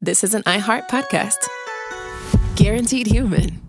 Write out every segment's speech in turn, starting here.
this is an iHeart podcast. Guaranteed human.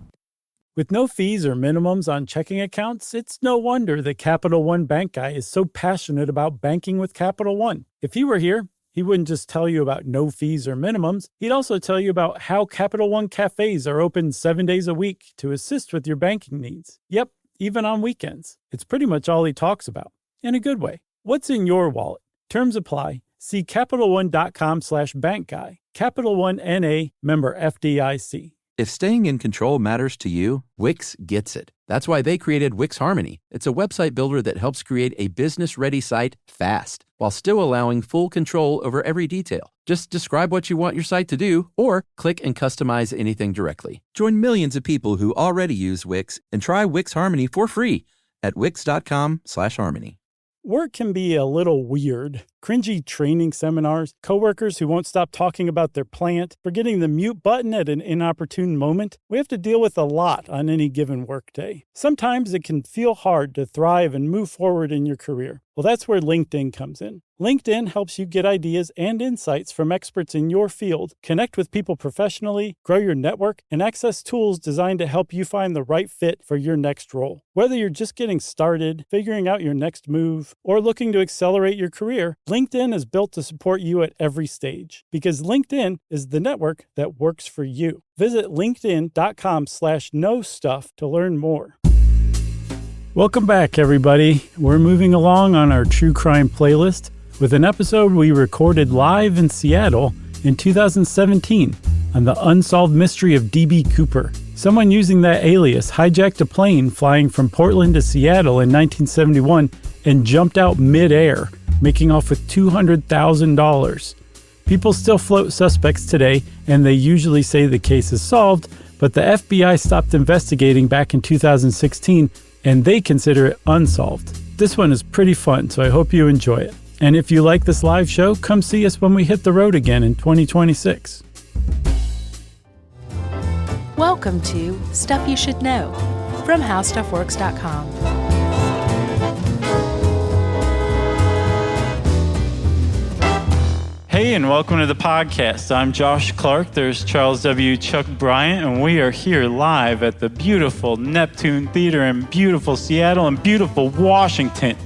With no fees or minimums on checking accounts, it's no wonder that Capital One Bank Guy is so passionate about banking with Capital One. If he were here, he wouldn't just tell you about no fees or minimums. He'd also tell you about how Capital One cafes are open 7 days a week to assist with your banking needs. Yep, even on weekends. It's pretty much all he talks about, in a good way. What's in your wallet? Terms apply. See CapitalOne.com/bankguy. Capital One N.A., member FDIC. If staying in control matters to you, Wix gets it. That's why they created Wix Harmony. It's a website builder that helps create a business-ready site fast, while still allowing full control over every detail. Just describe what you want your site to do, or click and customize anything directly. Join millions of people who already use Wix and try Wix Harmony for free at wix.com/harmony. Work can be a little weird. Cringy training seminars, coworkers who won't stop talking about their plant, forgetting the mute button at an inopportune moment. We have to deal with a lot on any given workday. Sometimes it can feel hard to thrive and move forward in your career. Well, that's where LinkedIn comes in. LinkedIn helps you get ideas and insights from experts in your field, connect with people professionally, grow your network, and access tools designed to help you find the right fit for your next role. Whether you're just getting started, figuring out your next move, or looking to accelerate your career, LinkedIn is built to support you at every stage, because LinkedIn is the network that works for you. Visit linkedin.com/knowstuff to learn more. Welcome back, everybody. We're moving along on our true crime playlist with an episode we recorded live in Seattle in 2017 on the unsolved mystery of D.B. Cooper. Someone using that alias hijacked a plane flying from Portland to Seattle in 1971 and jumped out mid-air, making off with $200,000. People still float suspects today, and they usually say the case is solved, but the FBI stopped investigating back in 2016, and they consider it unsolved. This one is pretty fun, so I hope you enjoy it. And if you like this live show, come see us when we hit the road again in 2026. Welcome to Stuff You Should Know from HowStuffWorks.com. Hey, and welcome to the podcast. I'm Josh Clark. There's Charles W. Chuck Bryant, and we are here live at the beautiful Neptune Theater in beautiful Seattle and beautiful Washington.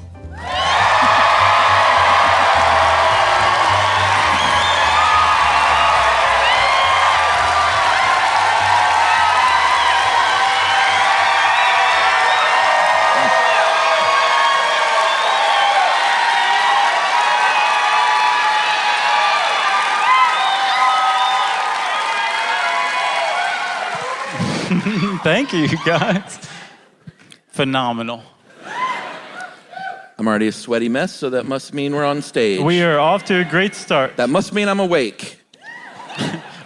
Thank you, guys. Phenomenal. I'm already a sweaty mess, so that must mean we're on stage. We are off to a great start. That must mean I'm awake.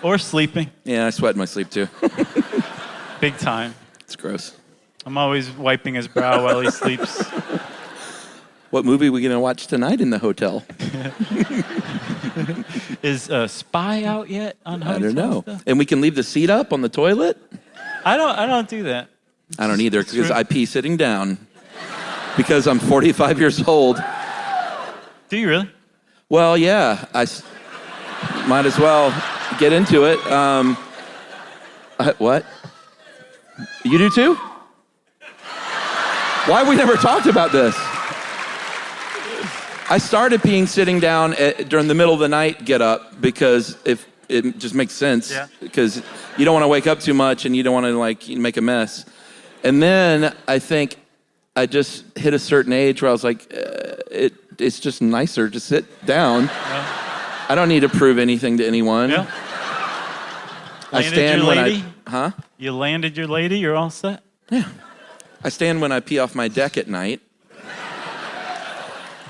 Or sleeping. Yeah, I sweat in my sleep too. Big time. It's gross. I'm always wiping his brow while he sleeps. What movie are we going to watch tonight in the hotel? Is Spy out yet on Heist? I don't know. Stuff? And we can leave the seat up on the toilet? I don't do that. I don't either, because I pee sitting down. Because I'm 45 years old. Do you really? Well, yeah. Might as well get into it. What? You do too? Why have we never talked about this? I started peeing sitting down during the middle of the night get up because if it just makes sense. Yeah. Because you don't want to wake up too much and you don't want to make a mess. And then I think I just hit a certain age where I was like, it's just nicer to sit down. Yeah. I don't need to prove anything to anyone. Yeah. I stand your when lady? Huh? You landed your lady? You're all set? Yeah. I stand when I pee off my deck at night.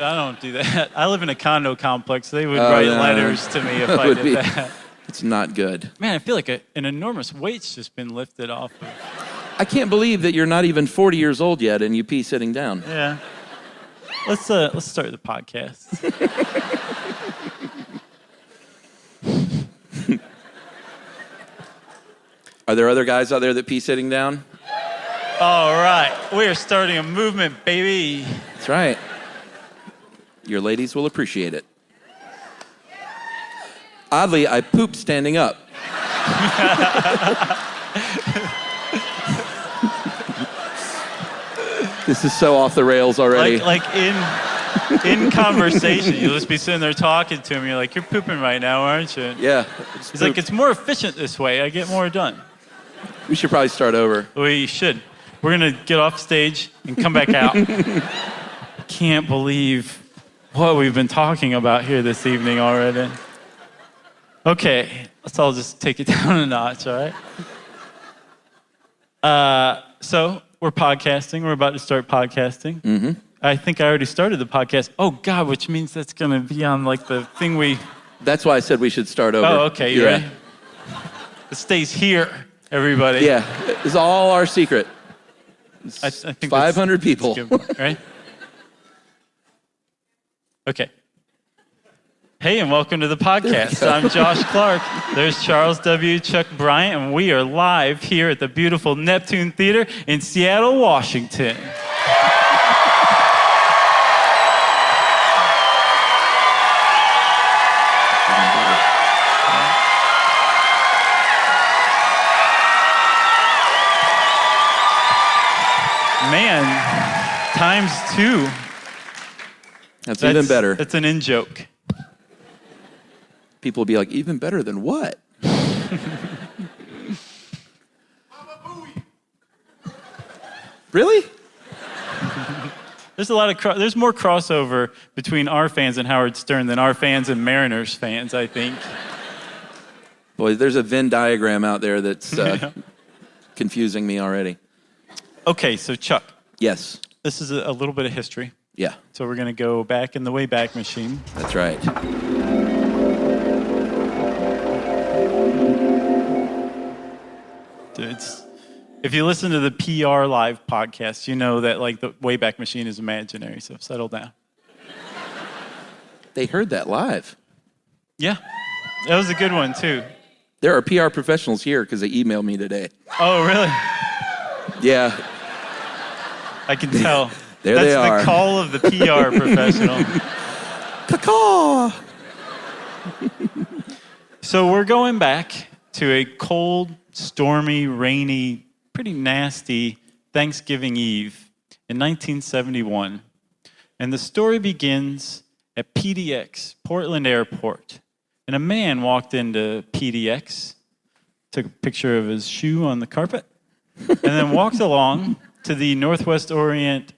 I don't do that. I live in a condo complex. They would write letters to me if I did that. It's not good. Man, I feel like an enormous weight's just been lifted off of. I can't believe that you're not even 40 years old yet and you pee sitting down. Yeah. Let's start the podcast. Are there other guys out there that pee sitting down? All right. We are starting a movement, baby. That's right. Your ladies will appreciate it. Oddly, I pooped standing up. This is so off the rails already. Like in conversation, you'll just be sitting there talking to him. You're like, you're pooping right now, aren't you? Yeah. He's like, it's more efficient this way. I get more done. We should probably start over. We should. We're going to get off stage and come back out. Can't believe what we've been talking about here this evening already. Okay, let's all just take it down a notch, all right? So we're podcasting. We're about to start podcasting. Mm-hmm. I think I already started the podcast. Oh, God, which means that's going to be on, like, the thing we... That's why I said we should start over. Oh, okay, you ready? It stays here, everybody. Yeah, it's all our secret. I think 500 people. Right? Okay. Hey, and welcome to the podcast. I'm Josh Clark. There's Charles W. Chuck Bryant, and we are live here at the beautiful Neptune Theater in Seattle, Washington. Man, times two. That's even better. That's an in-joke. People will be like, even better than what? Really? There's a lot of there's more crossover between our fans and Howard Stern than our fans and Mariners fans, I think. Boy, there's a Venn diagram out there that's confusing me already. Okay, so Chuck. Yes. This is a little bit of history. Yeah. So we're going to go back in the Wayback Machine. That's right. If you listen to the PR Live podcast, you know that like the Wayback Machine is imaginary, so settle down. They heard that live. Yeah, that was a good one too. There are PR professionals here because they emailed me today. Oh, really? Yeah. I can tell. There That's they are. That's the call of the PR professional. Caw. So we're going back to a cold, stormy, rainy, pretty nasty Thanksgiving Eve in 1971. And the story begins at PDX, Portland Airport. And a man walked into PDX, took a picture of his shoe on the carpet, and then walked along to the Northwest Orient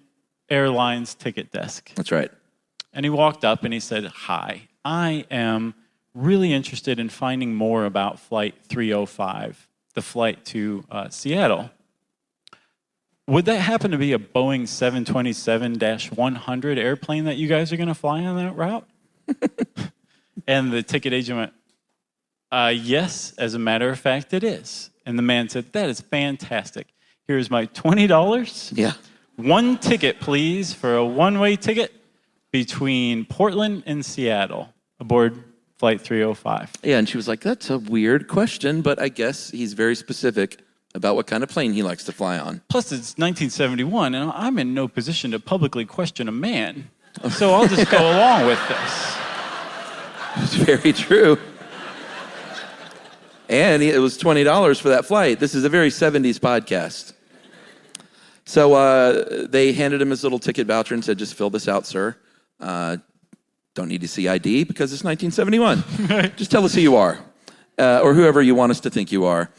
Airlines ticket desk. That's right. And he walked up and he said, "Hi, I am really interested in finding more about Flight 305, the flight to Seattle. Would that happen to be a Boeing 727-100 airplane that you guys are going to fly on that route?" And the ticket agent went, "Yes, as a matter of fact, it is." And the man said, "That is fantastic. Here's my $20. Yeah. One ticket, please, for a one-way ticket between Portland and Seattle aboard Flight 305. Yeah, and she was like, "That's a weird question, but I guess he's very specific about what kind of plane he likes to fly on." Plus, it's 1971, and I'm in no position to publicly question a man. So I'll just go along with this. It's very true. And it was $20 for that flight. This is a very 70s podcast. So they handed him his little ticket voucher and said, "Just fill this out, sir. Don't need to see ID because it's 1971. Just tell us who you are, or whoever you want us to think you are."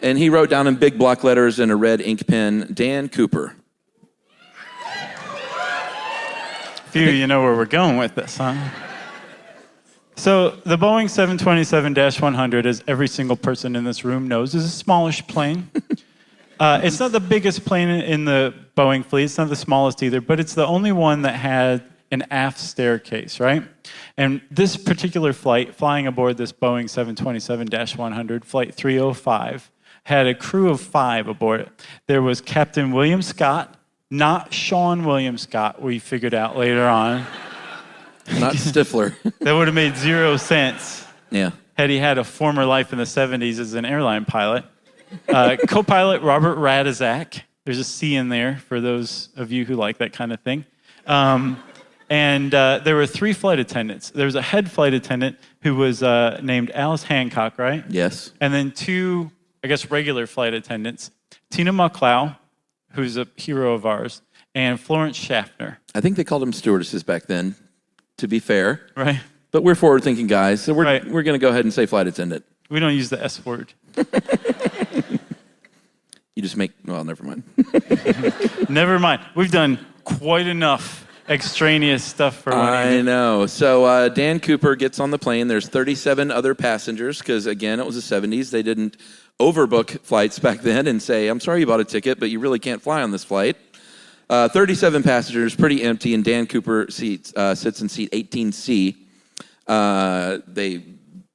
And he wrote down in big block letters in a red ink pen, "Dan Cooper." Phew, you know where we're going with this, huh? So the Boeing 727-100, as every single person in this room knows, is a smallish plane. It's not the biggest plane in the Boeing fleet. It's not the smallest either, but it's the only one that had an aft staircase, right? And this particular flight, flying aboard this Boeing 727-100, Flight 305, had a crew of 5 aboard it. There was Captain William Scott, not Sean William Scott, we figured out later on. Not Stifler. That would have made 0 sense. Yeah. Had he had a former life in the 70s as an airline pilot. Co-pilot Robert Radizak. There's a C in there for those of you who like that kind of thing. And there were 3 flight attendants. There was a head flight attendant who was named Alice Hancock, right? Yes. And then 2, I guess, regular flight attendants, Tina Mucklow, who's a hero of ours, and Florence Schaffner. I think they called them stewardesses back then, to be fair. Right. But we're forward-thinking guys, so we're going to go ahead and say flight attendant. We don't use the S word. You just make... Well, never mind. Never mind. We've done quite enough extraneous stuff for one evening. I know. So Dan Cooper gets on the plane. There's 37 other passengers because, again, it was the 70s. They didn't overbook flights back then and say, I'm sorry you bought a ticket, but you really can't fly on this flight. 37 passengers, pretty empty, and Dan Cooper sits in seat 18C. They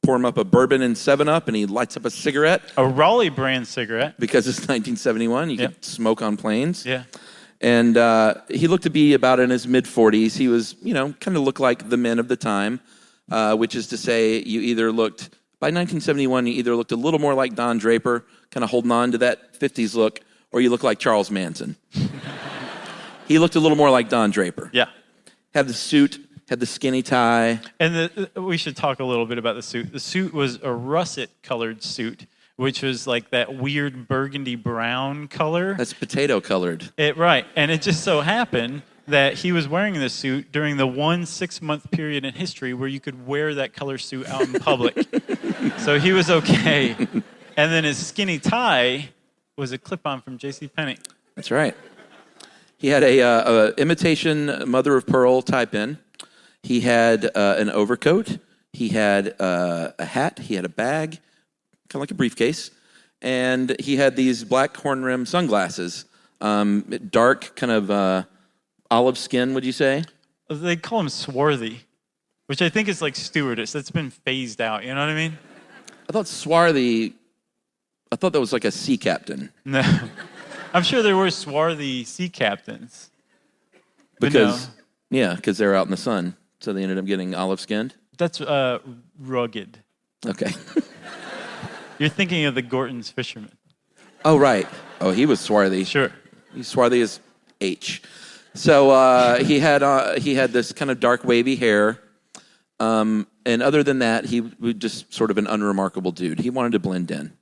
pour him up a bourbon and 7-Up, and he lights up a cigarette. A Raleigh brand cigarette. Because it's 1971. You could smoke on planes. Yeah. And he looked to be about in his mid-40s. He was, kind of looked like the men of the time, which is to say you either looked, by 1971, you either looked a little more like Don Draper, kind of holding on to that 50s look, or you looked like Charles Manson. He looked a little more like Don Draper. Yeah. Had the suit, had the skinny tie. And we should talk a little bit about the suit. The suit was a russet-colored suit, which was like that weird burgundy brown color. That's potato colored. Right. And it just so happened that he was wearing this suit during the 1 6-month period in history where you could wear that color suit out in public. So he was okay. And then his skinny tie was a clip-on from JCPenney. That's right. He had a imitation mother of pearl tie-pin. He had an overcoat. He had a hat. He had a bag, kind of like a briefcase. And he had these black horn-rim sunglasses, dark, kind of olive skin, would you say? They call him swarthy, which I think is like stewardess. That's been phased out, you know what I mean? I thought swarthy, that was like a sea captain. No. I'm sure there were swarthy sea captains. Because they're out in the sun, so they ended up getting olive-skinned? That's rugged. Okay. You're thinking of the Gorton's fisherman. Oh, right. Oh, he was swarthy. Sure. He's swarthy as H. So he had this kind of dark wavy hair, and other than that, he was just sort of an unremarkable dude. He wanted to blend in,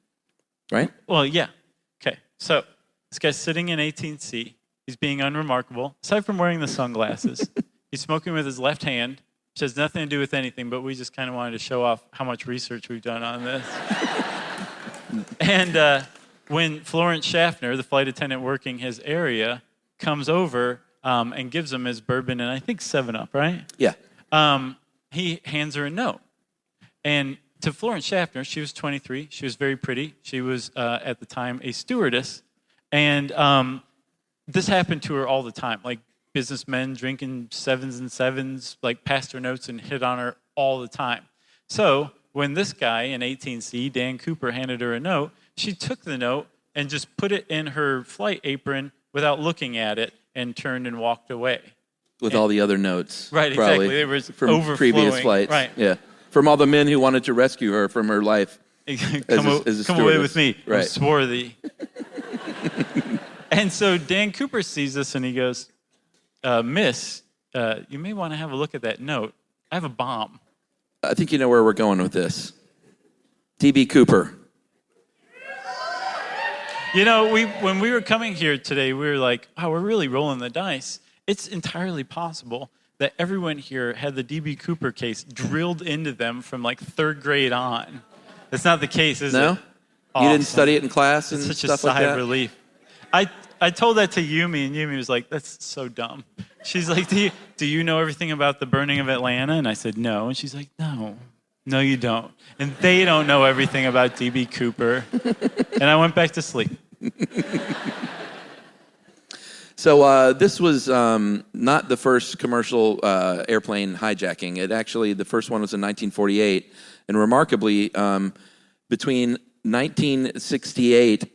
right? Well, yeah. Okay, so this guy's sitting in 18C. He's being unremarkable. Aside from wearing the sunglasses, he's smoking with his left hand, which has nothing to do with anything, but we just kind of wanted to show off how much research we've done on this. And when Florence Schaffner, the flight attendant working his area, comes over and gives him his bourbon and I think 7-Up, right? Yeah. He hands her a note. And to Florence Schaffner, she was 23. She was very pretty. She was, at the time, a stewardess. And this happened to her all the time. Like, businessmen drinking 7s and 7s, like, passed her notes and hit on her all the time. So when this guy in 18C, Dan Cooper, handed her a note, she took the note and just put it in her flight apron without looking at it and turned and walked away. With all the other notes. Right, probably, exactly. It was from overflowing. Previous flights. Right. Yeah. From all the men who wanted to rescue her from her life. Come away with me. Right. I'm swarthy. And so Dan Cooper sees this and he goes, Miss, you may want to have a look at that note. I have a bomb. I think you know where we're going with this. D.B. Cooper. You know, when we were coming here today, we were like, wow, we're really rolling the dice. It's entirely possible that everyone here had the D.B. Cooper case drilled into them from like 3rd grade on. That's not the case, is it? No? Awesome. You didn't study it in class and It's such stuff a sigh like that? of relief. I told that to Yumi, and Yumi was like, that's so dumb. She's like, do you know everything about the burning of Atlanta? And I said, no. And she's like, no, you don't. And they don't know everything about D.B. Cooper. And I went back to sleep. So this was not the first commercial airplane hijacking. The first one was in 1948. And remarkably, between 1968,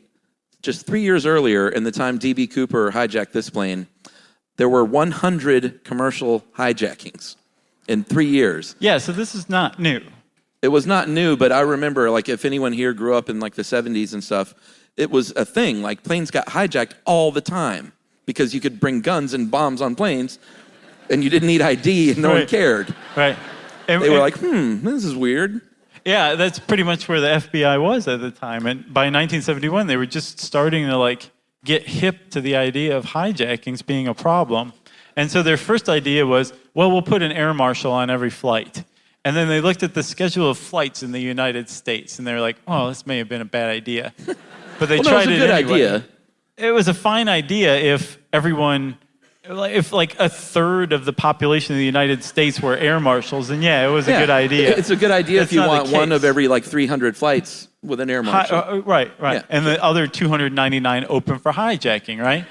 just 3 years earlier, and the time D.B. Cooper hijacked this plane, there were 100 commercial hijackings in 3 years. Yeah, so this is not new. It was not new, but I remember, like, if anyone here grew up in, like, the 70s and stuff, it was a thing. Like, planes got hijacked all the time because you could bring guns and bombs on planes, and you didn't need ID, and no one cared. Right. They were like, this is weird. Yeah, that's pretty much where the FBI was at the time. And by 1971, they were just starting to get hip to the idea of hijackings being a problem. And so their first idea was, well, we'll put an air marshal on every flight. And then they looked at the schedule of flights in the United States, and they were like, oh, this may have been a bad idea. But they tried it anyway. It was a good idea. It was a fine idea if a third of the population of the United States were air marshals, then it was a good idea. It's a good idea if you want one of every 300 flights with an air marshal. Right. Yeah. And the other 299 open for hijacking, right?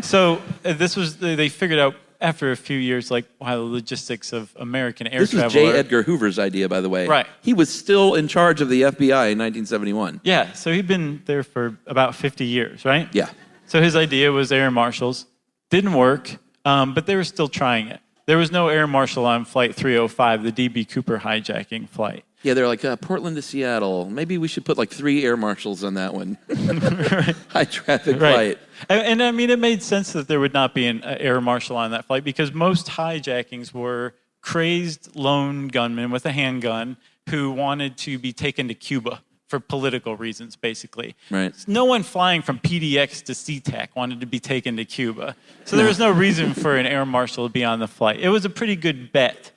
So they figured out after a few years, the logistics of American air travel. This was J. Edgar Hoover's idea, by the way. Right. He was still in charge of the FBI in 1971. Yeah, so he'd been there for about 50 years, right? Yeah. So his idea was air marshals. Didn't work, but they were still trying it. There was no air marshal on Flight 305, the D.B. Cooper hijacking flight. Yeah, they're like, Portland to Seattle. Maybe we should put 3 air marshals on that one. High traffic flight. And I mean, it made sense that there would not be an air marshal on that flight because most hijackings were crazed lone gunmen with a handgun who wanted to be taken to Cuba for political reasons, basically. Right. No one flying from PDX to SeaTac wanted to be taken to Cuba. So there was no reason for an air marshal to be on the flight. It was a pretty good bet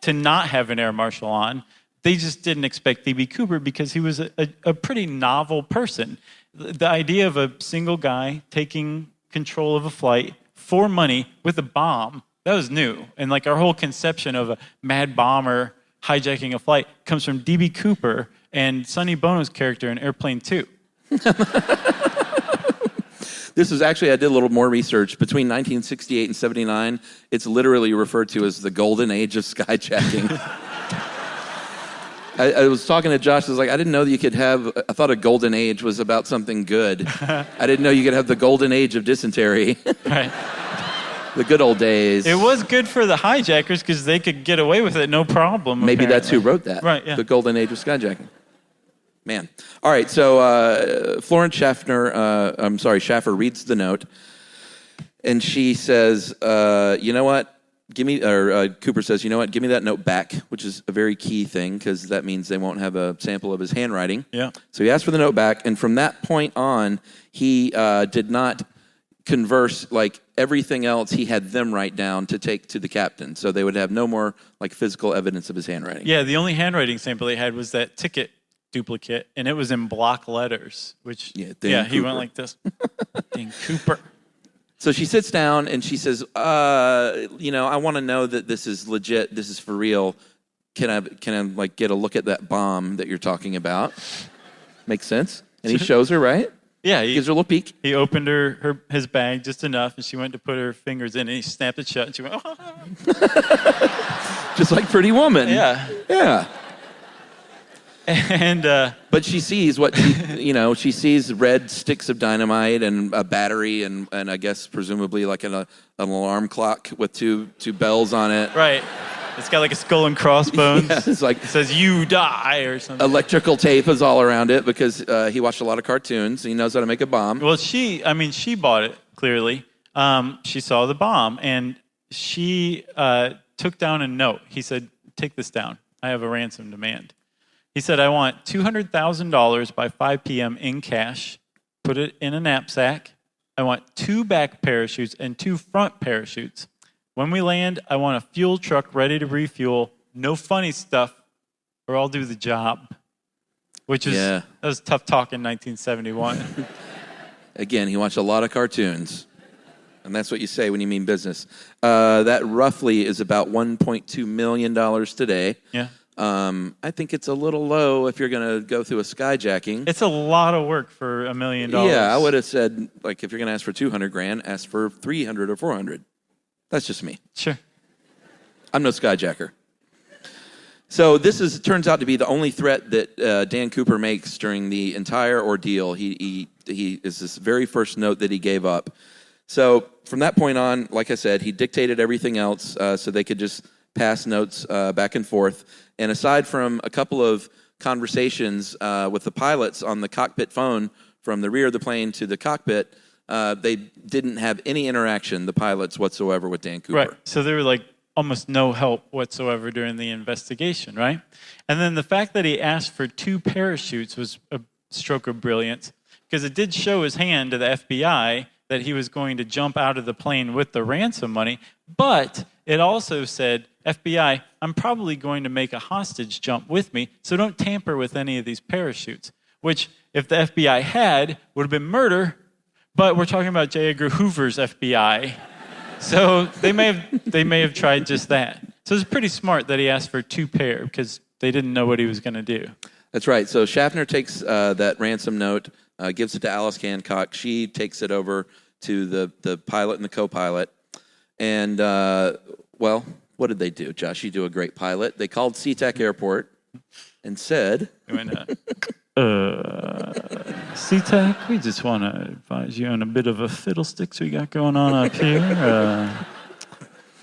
to not have an air marshal on. They just didn't expect D.B. Cooper because he was a pretty novel person. The idea of a single guy taking control of a flight for money with a bomb, that was new. And our whole conception of a mad bomber hijacking a flight comes from D.B. Cooper and Sonny Bono's character in Airplane 2. This is actually, I did a little more research. Between 1968 and 79, it's literally referred to as the golden age of skyjacking. I was talking to Josh, I was like, I didn't know that you could I thought a golden age was about something good. I didn't know you could have the golden age of dysentery. Right. The good old days. It was good for the hijackers because they could get away with it, no problem. Maybe that's who wrote that. Right, yeah. The golden age of skyjacking. Man. All right, so Florence Schaffer reads the note, and she says, you know what? Cooper says, you know what, give me that note back, which is a very key thing because that means they won't have a sample of his handwriting. Yeah. So he asked for the note back, and from that point on, he did not converse everything else he had them write down to take to the captain. So they would have no more physical evidence of his handwriting. Yeah, the only handwriting sample they had was that ticket duplicate, and it was in block letters, which, he went like this. Dan Cooper. So she sits down and she says, I want to know that this is legit, this is for real. Can I get a look at that bomb that you're talking about? Makes sense. And he shows her, right? Yeah. He gives her a little peek. He opened his bag just enough, and she went to put her fingers in, and he snapped it shut, and she went, oh. Just like Pretty Woman. Yeah. Yeah. And but she sees she sees red sticks of dynamite and a battery and I guess presumably an alarm clock with two bells on it. Right. It's got a skull and crossbones. Yeah, it says "you die" or something. Electrical tape is all around it because he watched a lot of cartoons. He knows how to make a bomb. Well, she bought it clearly. She saw the bomb and she took down a note. He said, "Take this down. I have a ransom demand." He said, I want $200,000 by 5 p.m. in cash. Put it in a knapsack. I want 2 back parachutes and 2 front parachutes. When we land, I want a fuel truck ready to refuel. No funny stuff, or I'll do the job. That was tough talk in 1971. Again, he watched a lot of cartoons. And that's what you say when you mean business. That roughly is about $1.2 million today. Yeah. I think it's a little low if you're going to go through a skyjacking. It's a lot of work for $1 million. Yeah, I would have said, if you're going to ask for $200,000, ask for $300 or $400. That's just me. Sure. I'm no skyjacker. So this turns out to be the only threat that Dan Cooper makes during the entire ordeal. He is this very first note that he gave up. So from that point on, like I said, he dictated everything else so they could just pass notes back and forth. And aside from a couple of conversations with the pilots on the cockpit phone from the rear of the plane to the cockpit, they didn't have any interaction, the pilots whatsoever, with Dan Cooper. Right. So they were almost no help whatsoever during the investigation, right? And then the fact that he asked for 2 parachutes was a stroke of brilliance, because it did show his hand to the FBI that he was going to jump out of the plane with the ransom money, but it also said, FBI, I'm probably going to make a hostage jump with me, so don't tamper with any of these parachutes, which, if the FBI had, would have been murder, but we're talking about J. Edgar Hoover's FBI, so they may have tried just that. So it's pretty smart that he asked for 2 pair, because they didn't know what he was going to do. That's right. So Schaffner takes that ransom note, gives it to Alice Hancock. She takes it over to the pilot and the co-pilot. And, well, what did they do, Josh? You do a great pilot. They called SeaTac Airport and said... SeaTac, we just want to advise you on a bit of a fiddlesticks we got going on up here.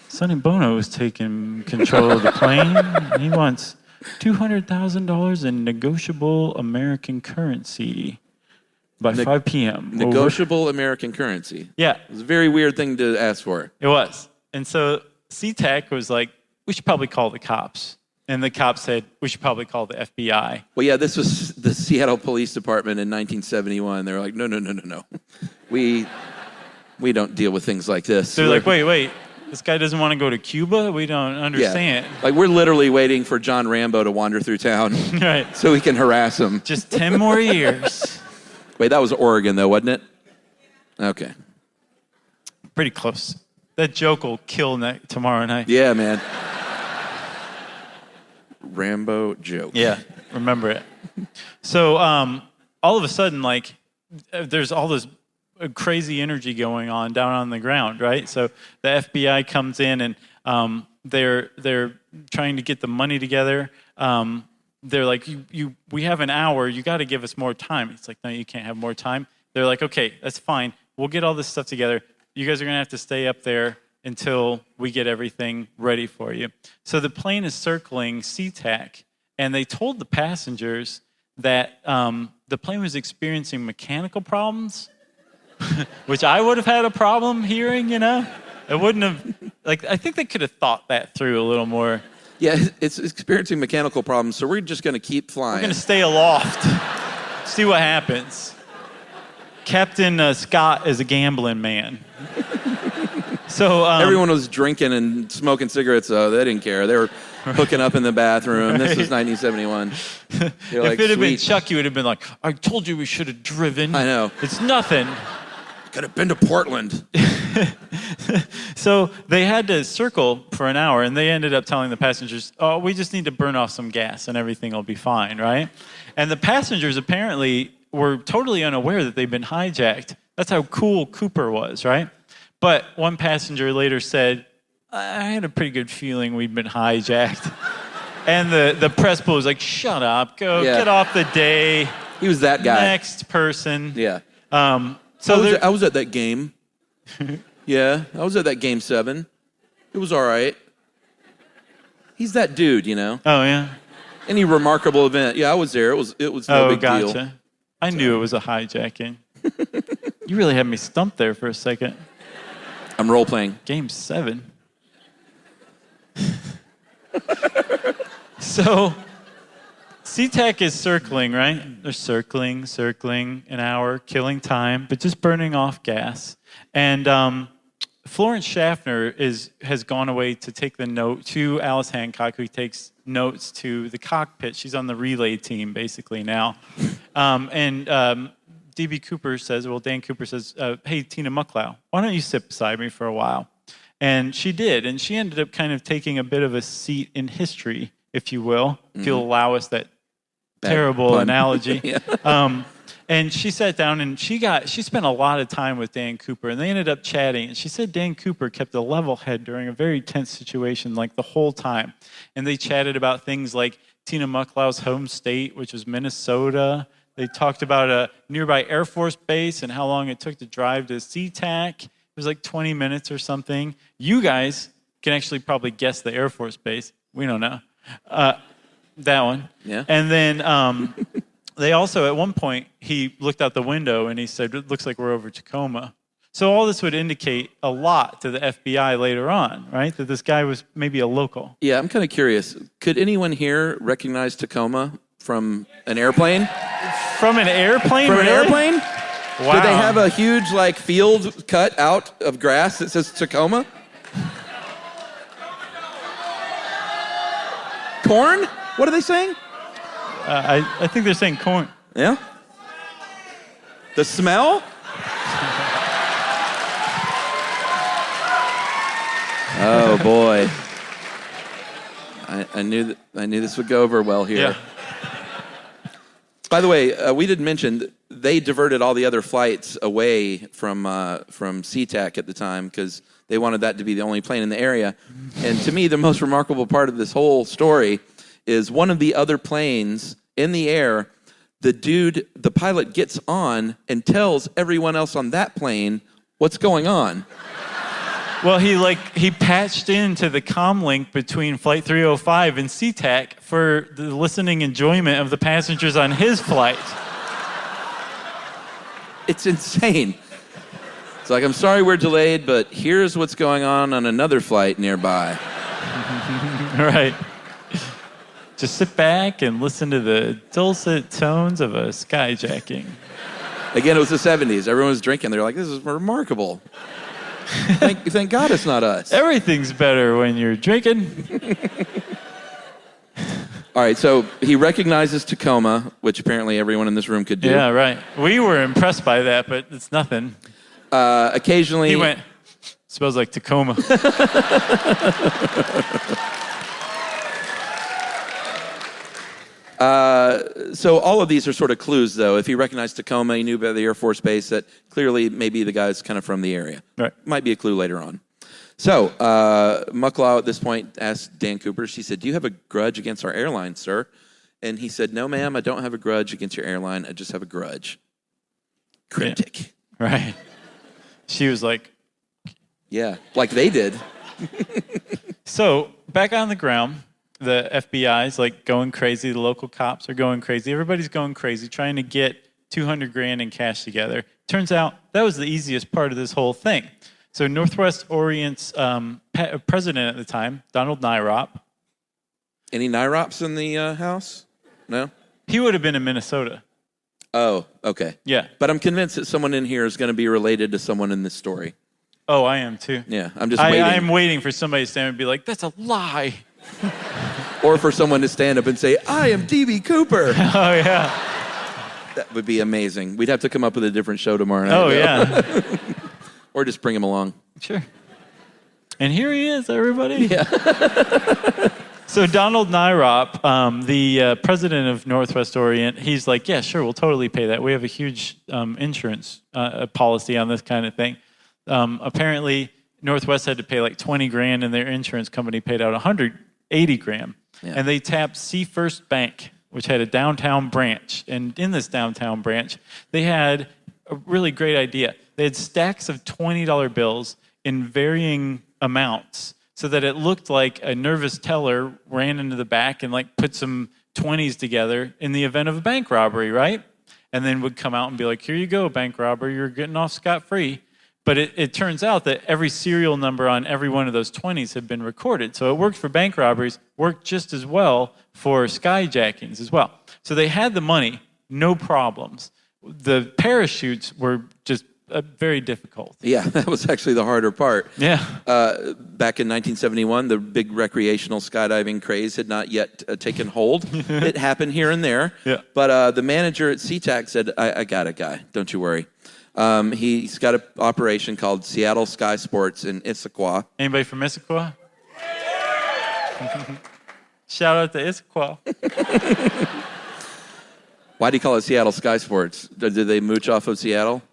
Sonny Bono is taking control of the plane. He wants $200,000 in negotiable American currency by 5 p.m. Negotiable American currency. Yeah. It was a very weird thing to ask for. It was. And so SeaTac was like, we should probably call the cops. And the cops said, we should probably call the FBI. Well, yeah, this was the Seattle Police Department in 1971. They were like, no. We don't deal with things like this. They're like, wait. This guy doesn't want to go to Cuba? We don't understand. Yeah. Like, we're literally waiting for John Rambo to wander through town right. so we can harass him. Just 10 more years. Wait, that was Oregon, though, wasn't it? Okay. Pretty close. That joke will kill tomorrow night. Yeah, man. Rambo joke. Yeah, remember it. So all of a sudden, like, there's all this crazy energy going on down on the ground, right? So the FBI comes in and they're trying to get the money together. They're like, we have an hour. You got to give us more time. It's like, no, you can't have more time. They're like, okay, that's fine. We'll get all this stuff together. You guys are going to have to stay up there until we get everything ready for you. So the plane is circling SeaTac, and they told the passengers that the plane was experiencing mechanical problems, which I would have had a problem hearing, you know? It wouldn't have, like, I think they could have thought that through a little more. Yeah, it's experiencing mechanical problems, so we're just going to keep flying. We're going to stay aloft, see what happens. Captain Scott is a gambling man. So everyone was drinking and smoking cigarettes, so they didn't care. They were hooking up in the bathroom. Right. This was 1971. If it had been Chuck, you would have been like, I told you we should have driven. I know. It's nothing. Could have been to Portland. So they had to circle for an hour, and they ended up telling the passengers, oh, we just need to burn off some gas, and everything will be fine, right? And the passengers apparently were totally unaware that they'd been hijacked. That's how cool Cooper was, right? But one passenger later said, I had a pretty good feeling we'd been hijacked. And the press bull was like, shut up, get off the day. He was that guy. Next person. Yeah. So I was at that game. Yeah, I was at that game 7. It was all right. He's that dude, you know? Oh, yeah? Any remarkable event. Yeah, I was there. It was no big deal. Gotcha. I knew it was a hijacking. You really had me stumped there for a second. I'm role-playing. Game 7. So, SeaTac is circling, right? They're circling an hour, killing time, but just burning off gas. And Florence Schaffner has gone away to take the note to Alice Hancock, who takes notes to the cockpit. She's on the relay team, basically, now. D.B. Cooper says, Dan Cooper says, hey, Tina Mucklow, why don't you sit beside me for a while? And she did, and she ended up kind of taking a bit of a seat in history, if you will, if you'll allow us that terrible analogy. Yeah. And she sat down, and she spent a lot of time with Dan Cooper, and they ended up chatting. And she said Dan Cooper kept a level head during a very tense situation, like the whole time. And they chatted about things like Tina Mucklow's home state, which was Minnesota. They talked about a nearby Air Force base and how long it took to drive to SeaTac. It was like 20 minutes or something. You guys can actually probably guess the Air Force base. We don't know. That one. Yeah. And then they also, at one point, he looked out the window and he said, it looks like we're over Tacoma. So all this would indicate a lot to the FBI later on, right? That this guy was maybe a local. Yeah, I'm kind of curious. Could anyone here recognize Tacoma from an airplane? From an airplane? From really? an airplane? Wow. Did they have a huge field cut out of grass that says Tacoma? Corn? What are they saying? I think they're saying corn. Yeah? The smell? Oh boy. I knew this would go over well here. Yeah. By the way, we didn't mention they diverted all the other flights away from SeaTac at the time because they wanted that to be the only plane in the area. And to me, the most remarkable part of this whole story is one of the other planes in the air, the pilot gets on and tells everyone else on that plane what's going on. Well, he patched into the comm link between Flight 305 and SeaTac for the listening enjoyment of the passengers on his flight. It's insane. It's like, I'm sorry we're delayed, but here's what's going on another flight nearby. Right. Just sit back and listen to the dulcet tones of a skyjacking. Again, it was the 70s. Everyone was drinking. They're like, this is remarkable. Thank God it's not us. Everything's better when you're drinking. All right, so he recognizes Tacoma, which apparently everyone in this room could do. Yeah, right. We were impressed by that, but it's nothing. Occasionally... He went, smells like Tacoma. So all of these are sort of clues, though. If he recognized Tacoma, he knew about the Air Force Base, that clearly maybe the guy's kind of from the area. Right. Might be a clue later on. So Mucklaw at this point asked Dan Cooper, she said, do you have a grudge against our airline, sir? And he said, no, ma'am, I don't have a grudge against your airline. I just have a grudge. Cryptic. Yeah. Right. She was like... Yeah, like they did. So, back on the ground, the FBI's going crazy. The local cops are going crazy. Everybody's going crazy, trying to get $200,000 in cash together. Turns out that was the easiest part of this whole thing. So Northwest Orient's president at the time, Donald Nyrop. Any Nyrops in the house? No? He would have been in Minnesota. Oh, okay. Yeah. But I'm convinced that someone in here is going to be related to someone in this story. Oh, I am too. Yeah, I'm just waiting. I'm waiting for somebody to stand and be like, that's a lie. Or for someone to stand up and say, I am D.B. Cooper. Oh, yeah. That would be amazing. We'd have to come up with a different show tomorrow night. Oh, yeah. Or just bring him along. Sure. And here he is, everybody. Yeah. So Donald Nyrop, the president of Northwest Orient, he's like, yeah, sure, we'll totally pay that. We have a huge insurance policy on this kind of thing. Apparently, Northwest had to pay $20,000, and their insurance company paid out $180,000. Yeah. And they tapped SYSK Bank, which had a downtown branch. And in this downtown branch, they had a really great idea. They had stacks of $20 bills in varying amounts so that it looked like a nervous teller ran into the back and put some 20s together in the event of a bank robbery, right? And then would come out and be like, here you go, bank robber, you're getting off scot-free. But it turns out that every serial number on every one of those 20s had been recorded. So it worked for bank robberies, worked just as well for skyjackings as well. So they had the money, no problems. The parachutes were just very difficult. Yeah, that was actually the harder part. Yeah. Back in 1971, the big recreational skydiving craze had not yet taken hold. It happened here and there. Yeah. But the manager at SeaTac said, I got it, guy. Don't you worry. He's got an operation called Seattle Sky Sports in Issaquah. Anybody from Issaquah? Shout out to Issaquah. Why do you call it Seattle Sky Sports? Did they mooch off of Seattle?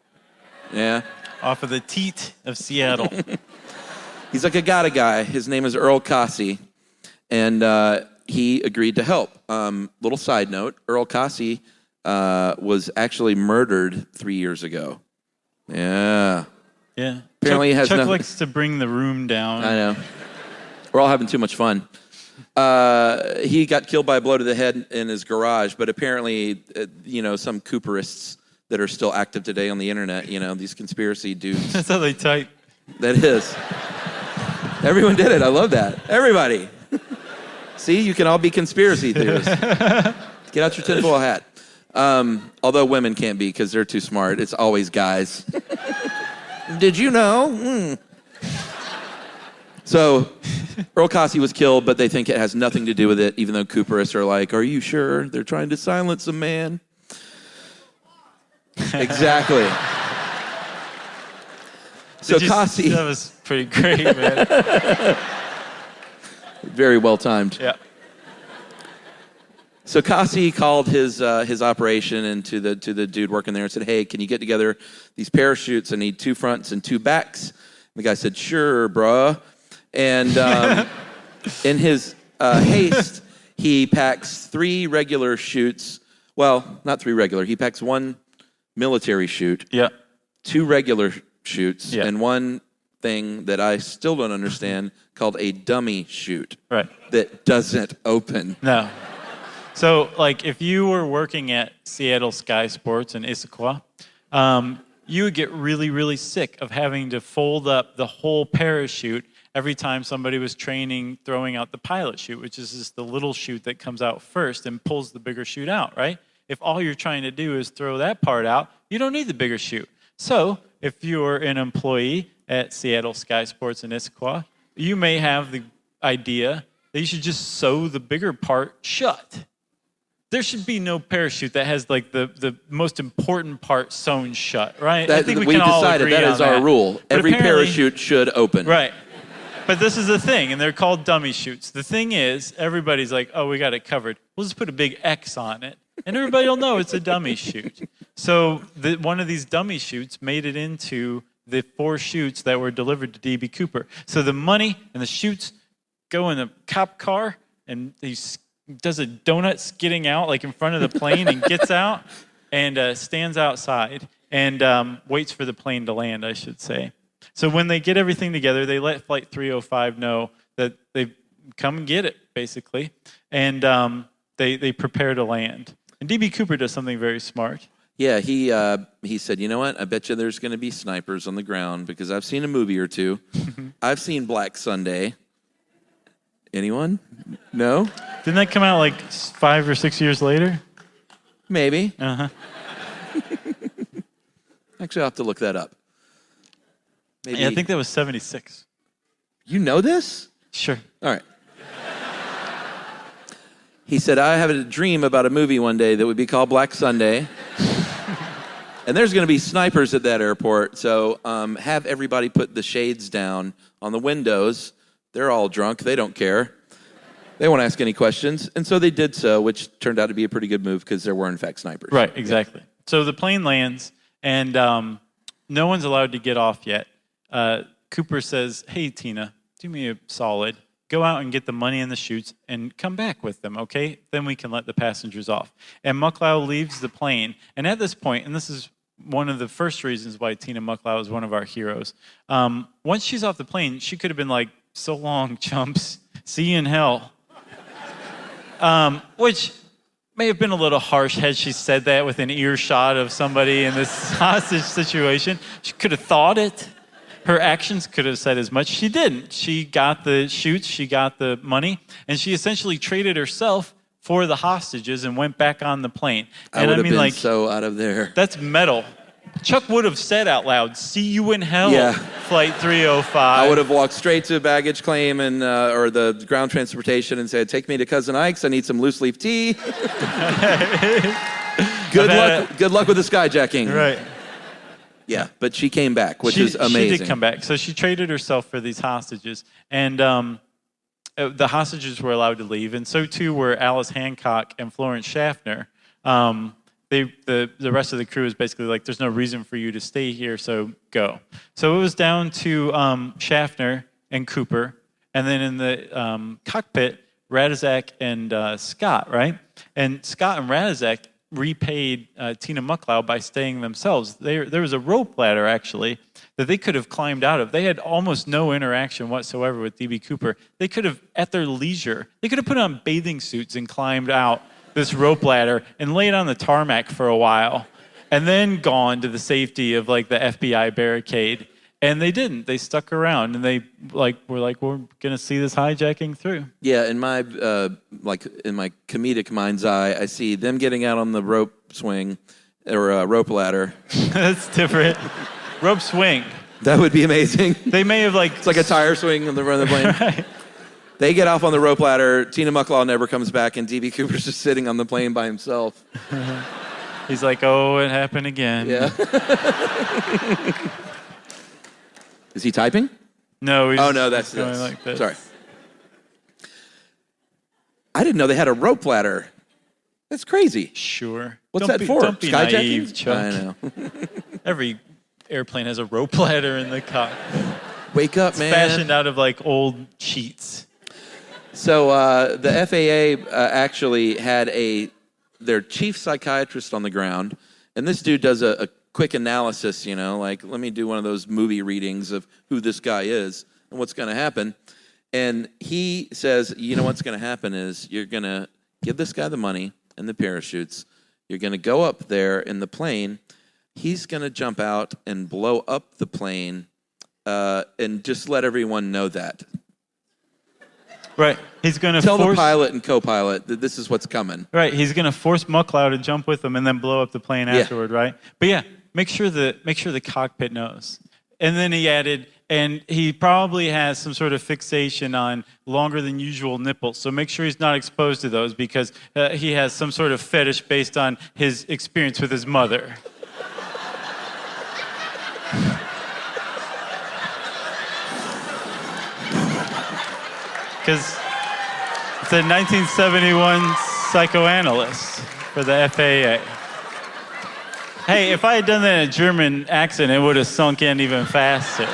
Yeah. Off of the teat of Seattle. He's like, I got a guy. His name is Earl Cossey. And he agreed to help. Little side note, Earl Cossey was actually murdered 3 years ago. Yeah. Yeah. Apparently Chuck likes to bring the room down. I know. We're all having too much fun. He got killed by a blow to the head in his garage, but apparently, some Cooperists that are still active today on the internet. You know, these conspiracy dudes. That's how they type. That is. Everyone did it. I love that. Everybody. See, you can all be conspiracy theorists. Get out your tinfoil hat. Although women can't be because they're too smart. It's always guys. Did you know? So Earl Cossey was killed, but they think it has nothing to do with it, even though Cooperists are like, are you sure? They're trying to silence a man. Exactly. So Cossey... That was pretty great, man. Very well timed. Yeah. So Cossey called his operation and to the dude working there and said, hey, can you get together these parachutes? I need 2 fronts and 2 backs. And the guy said, sure, bruh. And in his haste, he packs 3 regular chutes. Well, not 3 regular. He packs 1 military chute, 2 regular chutes, and 1 thing that I still don't understand called a dummy chute. Right. That doesn't open. No. So, like, if you were working at Seattle Sky Sports in Issaquah, you would get really, really sick of having to fold up the whole parachute every time somebody was training throwing out the pilot chute, which is just the little chute that comes out first and pulls the bigger chute out, right? If all you're trying to do is throw that part out, you don't need the bigger chute. So, if you're an employee at Seattle Sky Sports in Issaquah, you may have the idea that you should just sew the bigger part shut. There should be no parachute that has like the most important part sewn shut, right? I think we can all agree that on is our rule. But Every parachute should open. Right. But this is the thing, and they're called dummy chutes. The thing is, everybody's like, oh, we got it covered. We'll just put a big X on it, and everybody will know it's a dummy chute. So one of these dummy chutes made it into the 4 chutes that were delivered to D.B. Cooper. So the money and the chutes go in the cop car, and he does a donut skidding out like in front of the plane and gets out and stands outside and waits for the plane to land, I should say. So when they get everything together, they let Flight 305 know that they've come and get it, basically, and they prepare to land. And D.B. Cooper does something very smart. Yeah, he said, you know what? I bet you there's going to be snipers on the ground because I've seen a movie or 2. I've seen Black Sunday. Anyone? No? Didn't that come out like 5 or 6 years later? Maybe. Uh-huh. Actually, I'll have to look that up. Maybe. Yeah, I think that was 76. You know this? Sure. All right. He said, I have a dream about a movie one day that would be called Black Sunday. And there's going to be snipers at that airport. So have everybody put the shades down on the windows. They're all drunk. They don't care. They won't ask any questions. And so they did so, which turned out to be a pretty good move because there were, in fact, snipers. Right, exactly. Yeah. So the plane lands, and no one's allowed to get off yet. Cooper says, hey, Tina, do me a solid. Go out and get the money and the chutes and come back with them, okay? Then we can let the passengers off. And Mucklow leaves the plane. And at this point, and this is one of the first reasons why Tina Mucklow is one of our heroes, once she's off the plane, she could have been like, so long, chumps. See you in hell. Which may have been a little harsh had she said that with an earshot of somebody in this hostage situation. She could have thought it. Her actions could have said as much. She didn't. She got the chutes, she got the money, and she essentially traded herself for the hostages and went back on the plane. And I would have been so out of there. That's metal. Chuck would have said out loud, see you in hell, Flight 305. I would have walked straight to baggage claim and or the ground transportation and said, take me to Cousin Ike's. I need some loose leaf tea. Good luck with the skyjacking. Right. Yeah, but she came back, which is amazing. She did come back. So she traded herself for these hostages. And the hostages were allowed to leave, and so too were Alice Hancock and Florence Schaffner. The rest of the crew is basically like, there's no reason for you to stay here, so go. So it was down to Schaffner and Cooper, and then in the cockpit, Radizak and Scott, right? And Scott and Radizak repaid Tina Mucklow by staying themselves. There was a rope ladder, actually, that they could have climbed out of. They had almost no interaction whatsoever with D.B. Cooper. They could have, at their leisure, they could have put on bathing suits and climbed out this rope ladder and laid on the tarmac for a while and then gone to the safety of like the FBI barricade. And they didn't. They stuck around, and they were like, we're gonna see this hijacking through. Yeah, in my in my comedic mind's eye, I see them getting out on the rope swing or rope ladder. That's different. Rope swing. That would be amazing. They may have it's like a tire swing on the front of the plane. Right. They get off on the rope ladder. Tina Mucklaw never comes back, and D.B. Cooper's just sitting on the plane by himself. He's like, oh, it happened again. Yeah. Is he typing? No. Oh, no, that's going this. like this. Sorry. I didn't know they had a rope ladder. That's crazy. Sure. What's that for? Don't be Skyjacking? naive, Chuck. I know. Every airplane has a rope ladder in the cockpit. Wake up, man. Fashioned out of like old sheets. So the FAA actually had their chief psychiatrist on the ground, and this dude does a quick analysis, like, let me do one of those movie readings of who this guy is and what's going to happen. And he says, what's going to happen is you're going to give this guy the money and the parachutes. You're going to go up there in the plane. He's going to jump out and blow up the plane and just let everyone know that. Right. He's going to tell the pilot and co-pilot that this is what's coming. Right. He's going to force Mucklow to jump with him and then blow up the plane afterward, right? But yeah, make sure the cockpit knows. And then he added, and he probably has some sort of fixation on longer than usual nipples. So make sure he's not exposed to those because he has some sort of fetish based on his experience with his mother. Because it's a 1971 psychoanalyst for the FAA. Hey, if I had done that in a German accent, it would have sunk in even faster.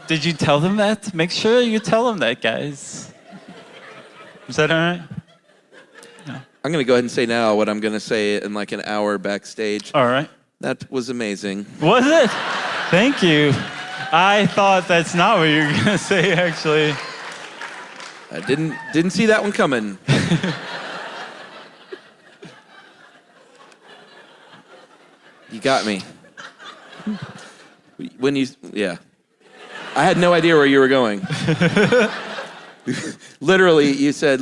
Did you tell them that? Make sure you tell them that, guys. Is that all right? No. I'm going to go ahead and say now what I'm going to say in like an hour backstage. All right. That was amazing. Was it? Thank you. I thought that's not what you were going to say, actually. I didn't see that one coming. You got me. I had no idea where you were going. Literally, you said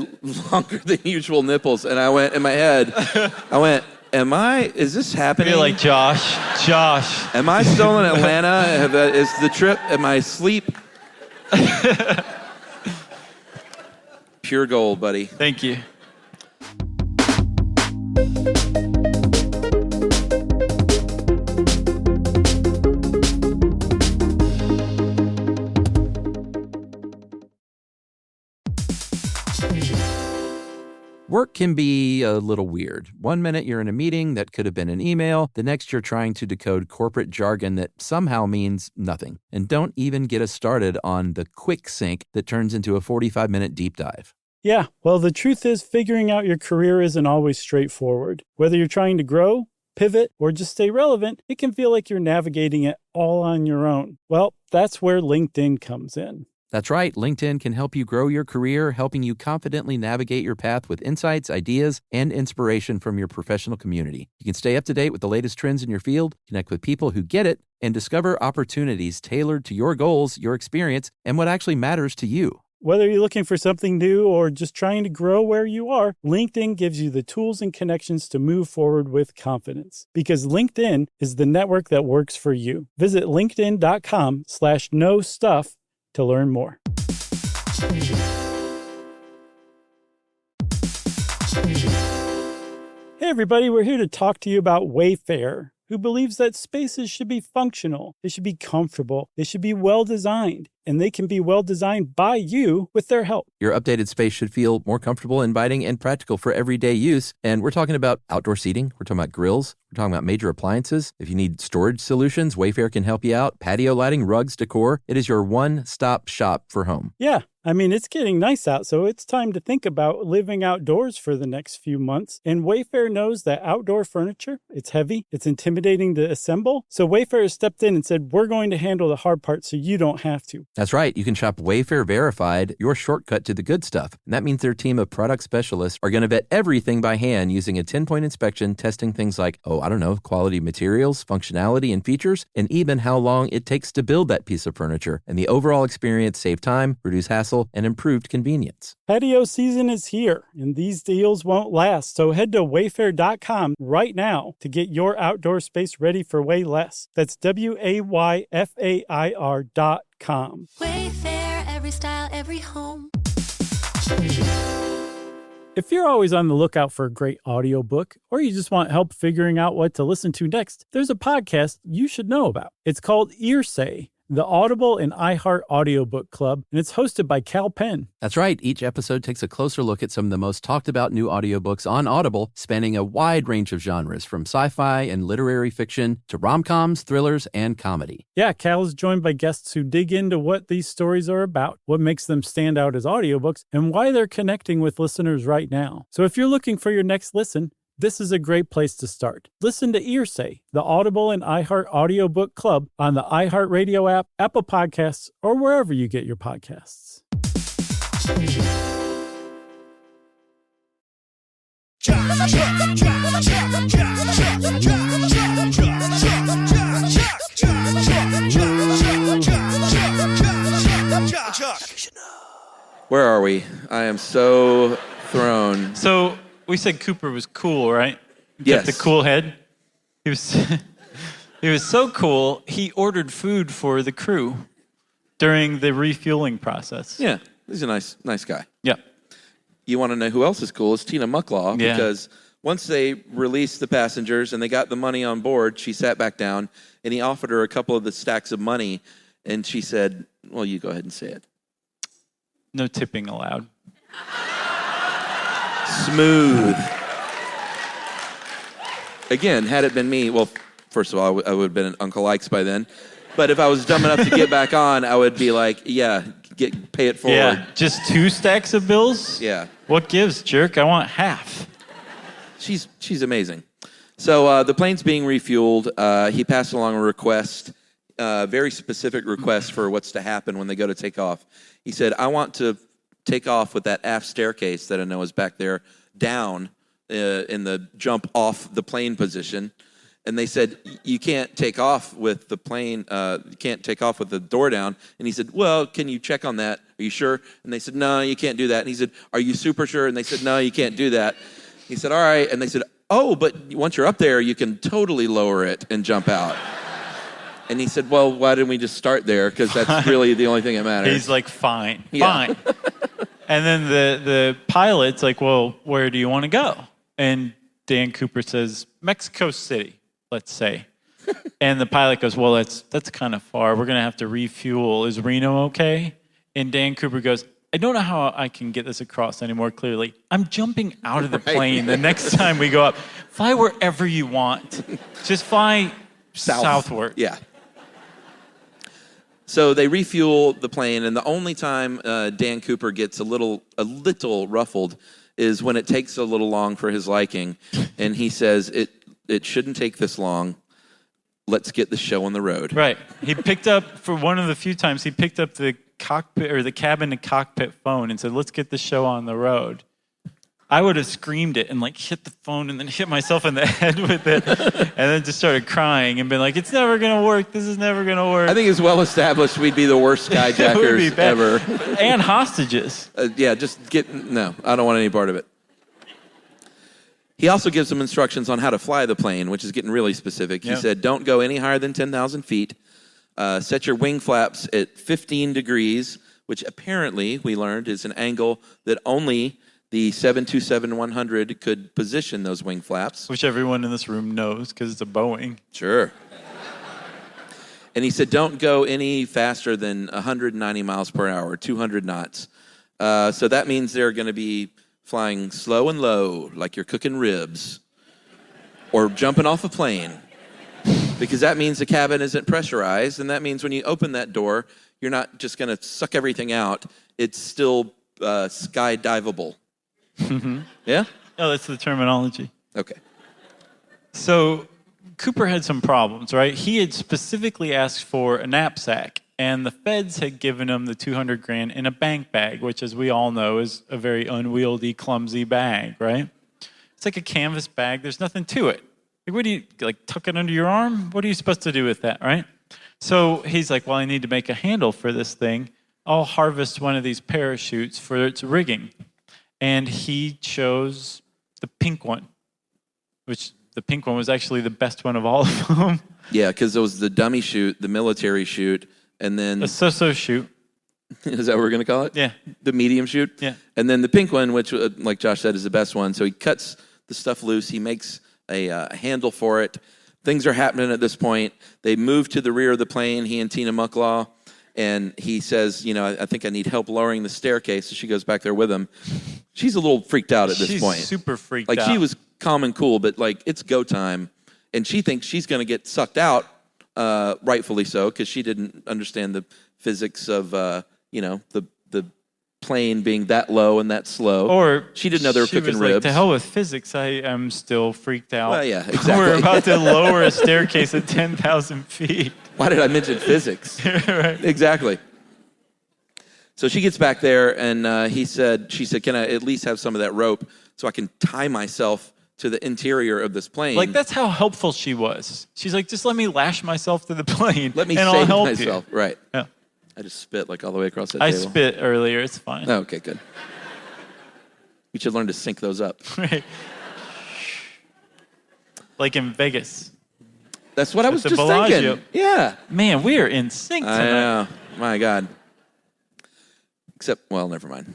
longer than usual nipples, and I went in my head. Is this happening? You're like Josh. Am I still in Atlanta? Is the trip? Am I asleep? Pure gold, buddy. Thank you. Work can be a little weird. One minute you're in a meeting that could have been an email. The next you're trying to decode corporate jargon that somehow means nothing. And don't even get us started on the quick sync that turns into a 45-minute deep dive. Yeah, well, the truth is figuring out your career isn't always straightforward. Whether you're trying to grow, pivot, or just stay relevant, it can feel like you're navigating it all on your own. Well, that's where LinkedIn comes in. That's right. LinkedIn can help you grow your career, helping you confidently navigate your path with insights, ideas, and inspiration from your professional community. You can stay up to date with the latest trends in your field, connect with people who get it, and discover opportunities tailored to your goals, your experience, and what actually matters to you. Whether you're looking for something new or just trying to grow where you are, LinkedIn gives you the tools and connections to move forward with confidence. Because LinkedIn is the network that works for you. Visit linkedin.com/knowstuff to learn more. Hey everybody, we're here to talk to you about Wayfair, who believes that spaces should be functional, they should be comfortable, they should be well-designed, and they can be well-designed by you with their help. Your updated space should feel more comfortable, inviting, and practical for everyday use. And we're talking about outdoor seating. We're talking about grills. We're talking about major appliances. If you need storage solutions, Wayfair can help you out. Patio lighting, rugs, decor. It is your one-stop shop for home. Yeah, I mean, it's getting nice out, so it's time to think about living outdoors for the next few months. And Wayfair knows that outdoor furniture, it's heavy, it's intimidating to assemble. So Wayfair has stepped in and said, we're going to handle the hard part so you don't have to. That's right. You can shop Wayfair Verified, your shortcut to the good stuff. And that means their team of product specialists are going to vet everything by hand using a 10-point inspection, testing things like, quality materials, functionality, and features, and even how long it takes to build that piece of furniture. And the overall experience save time, reduce hassle, and improved convenience. Patio season is here, and these deals won't last. So head to wayfair.com right now to get your outdoor space ready for way less. That's WAYFAIR.com. Wayfair, every style, every home. If you're always on the lookout for a great audiobook, or you just want help figuring out what to listen to next, there's a podcast you should know about. It's called Earsay, the Audible and iHeart Audiobook Club, and it's hosted by Cal Penn. That's right. Each episode takes a closer look at some of the most talked about new audiobooks on Audible, spanning a wide range of genres, from sci-fi and literary fiction to rom-coms, thrillers, and comedy. Yeah, Cal is joined by guests who dig into what these stories are about, what makes them stand out as audiobooks, and why they're connecting with listeners right now. So if you're looking for your next listen, this is a great place to start. Listen to Earsay, the Audible and iHeart Audiobook Club on the iHeartRadio app, Apple Podcasts, or wherever you get your podcasts. Where are we? I am so thrown. So we said Cooper was cool, right? Yes. Kept a cool head. He was he was so cool, he ordered food for the crew during the refueling process. Yeah, he's a nice guy. Yeah. You want to know who else is cool? It's Tina Mucklaw, Yeah. because once they released the passengers and they got the money on board, she sat back down and he offered her a couple of the stacks of money, and she said, well, you go ahead and say it. No tipping allowed. Smooth. Again, had it been me, well, first of all, I would have been an Uncle Ike's by then. But if I was dumb enough to get back on, I would be like, yeah, pay it forward. Yeah, just 2 stacks of bills? Yeah. What gives, jerk? I want half. She's amazing. So the plane's being refueled. He passed along a request, very specific request for what's to happen when they go to take off. He said, I want to take off with that aft staircase that I know is back there down in the jump off the plane position. And they said, you can't take off with the plane, you can't take off with the door down. And he said, well, can you check on that? Are you sure? And they said, no, you can't do that. And he said, are you super sure? And they said, no, you can't do that. He said, all right. And they said, oh, but once you're up there, you can totally lower it and jump out. And he said, well, why didn't we just start there? Because that's really the only thing that matters. He's like, fine. Yeah. And then the pilot's like, well, where do you want to go? And Dan Cooper says, Mexico City, let's say. And the pilot goes, well, that's kind of far. We're going to have to refuel. Is Reno okay? And Dan Cooper goes, I don't know how I can get this across any more clearly. I'm jumping out of the plane the next time we go up. Fly wherever you want. Just fly southward. Yeah. So they refuel the plane, and the only time Dan Cooper gets a little ruffled is when it takes a little long for his liking, and he says, it shouldn't take this long. Let's get the show on the road. Right. He picked up, for one of the few times, he picked up the cockpit or the cabin to cockpit phone and said, let's get the show on the road. I would have screamed it and like hit the phone and then hit myself in the head with it and then just started crying and been like, it's never going to work. This is never going to work. I think it's well established we'd be the worst skyjackers ever. And hostages. Yeah, no, I don't want any part of it. He also gives some instructions on how to fly the plane, which is getting really specific. He said, don't go any higher than 10,000 feet. Set your wing flaps at 15 degrees, which apparently, we learned, is an angle that only the 727-100 could position those wing flaps. Which everyone in this room knows because it's a Boeing. Sure. And he said, don't go any faster than 190 miles per hour, 200 knots. So that means they're going to be flying slow and low, like you're cooking ribs, or jumping off a plane, because that means the cabin isn't pressurized, and that means when you open that door, you're not just going to suck everything out. It's still skydiveable. Mm-hmm. Yeah? Oh, that's the terminology. Okay. So Cooper had some problems, right? He had specifically asked for a knapsack, And the feds had given him the $200,000 in a bank bag, which, as we all know, is a very unwieldy, clumsy bag, right? It's like a canvas bag. There's nothing to it. Like, what do you, like, tuck it under your arm? What are you supposed to do with that, right? So he's like, well, I need to make a handle for this thing. I'll harvest one of these parachutes for its rigging. And he chose the pink one, which the pink one was actually the best one of all of them. Yeah, because it was the dummy chute, the military chute, and then... The so-so chute. Is that what we're going to call it? Yeah. The medium chute? Yeah. And then the pink one, which, like Josh said, is the best one. So he cuts the stuff loose. He makes a handle for it. Things are happening at this point. They move to the rear of the plane, he and Tina Mucklaw, and he says, I think I need help lowering the staircase. So she goes back there with him. She's a little freaked out at this point. She's super freaked out. out. Like, she was calm and cool, but, like, it's go time. And she thinks she's going to get sucked out, rightfully so, because she didn't understand the physics of, the plane being that low and that slow. Or she didn't know they were cooking was ribs. Like, to hell with physics, I am still freaked out. Well, yeah, exactly. We're about to lower a staircase at 10,000 feet. Why did I mention physics? Right. Exactly. So she gets back there, and she said, can I at least have some of that rope so I can tie myself to the interior of this plane? Like, that's how helpful she was. She's like, just let me lash myself to the plane. Let me and save I'll help myself. You. Right. Yeah. I just spit like all the way across that I table. spit earlier. It's fine. Oh, okay, good. We should learn to sync those up. Right. Like in Vegas. That's what I was just Bellagio. thinking. Yeah. Man, we are in sync tonight. I know. My God. Except, well, never mind.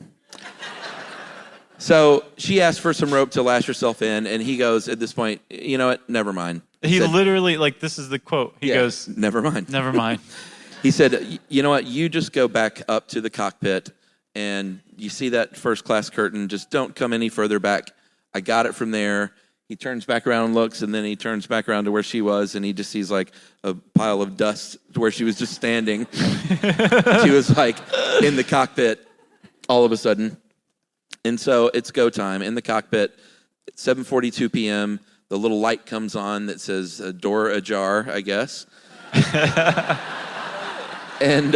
So she asked for some rope to lash herself in, and he goes, at this point, you know what? Never mind. He said, literally, like, this is the quote. He goes, never mind. Never mind. He said, you know what? You just go back up to the cockpit, and you see that first class curtain. Just don't come any further back. I got it from there. He turns back around and looks, and then he turns back around to where she was, and he just sees like a pile of dust where she was just standing. She was like in the cockpit all of a sudden. And so it's go time in the cockpit. It's 7:42 p.m. The little light comes on that says door ajar, I guess. And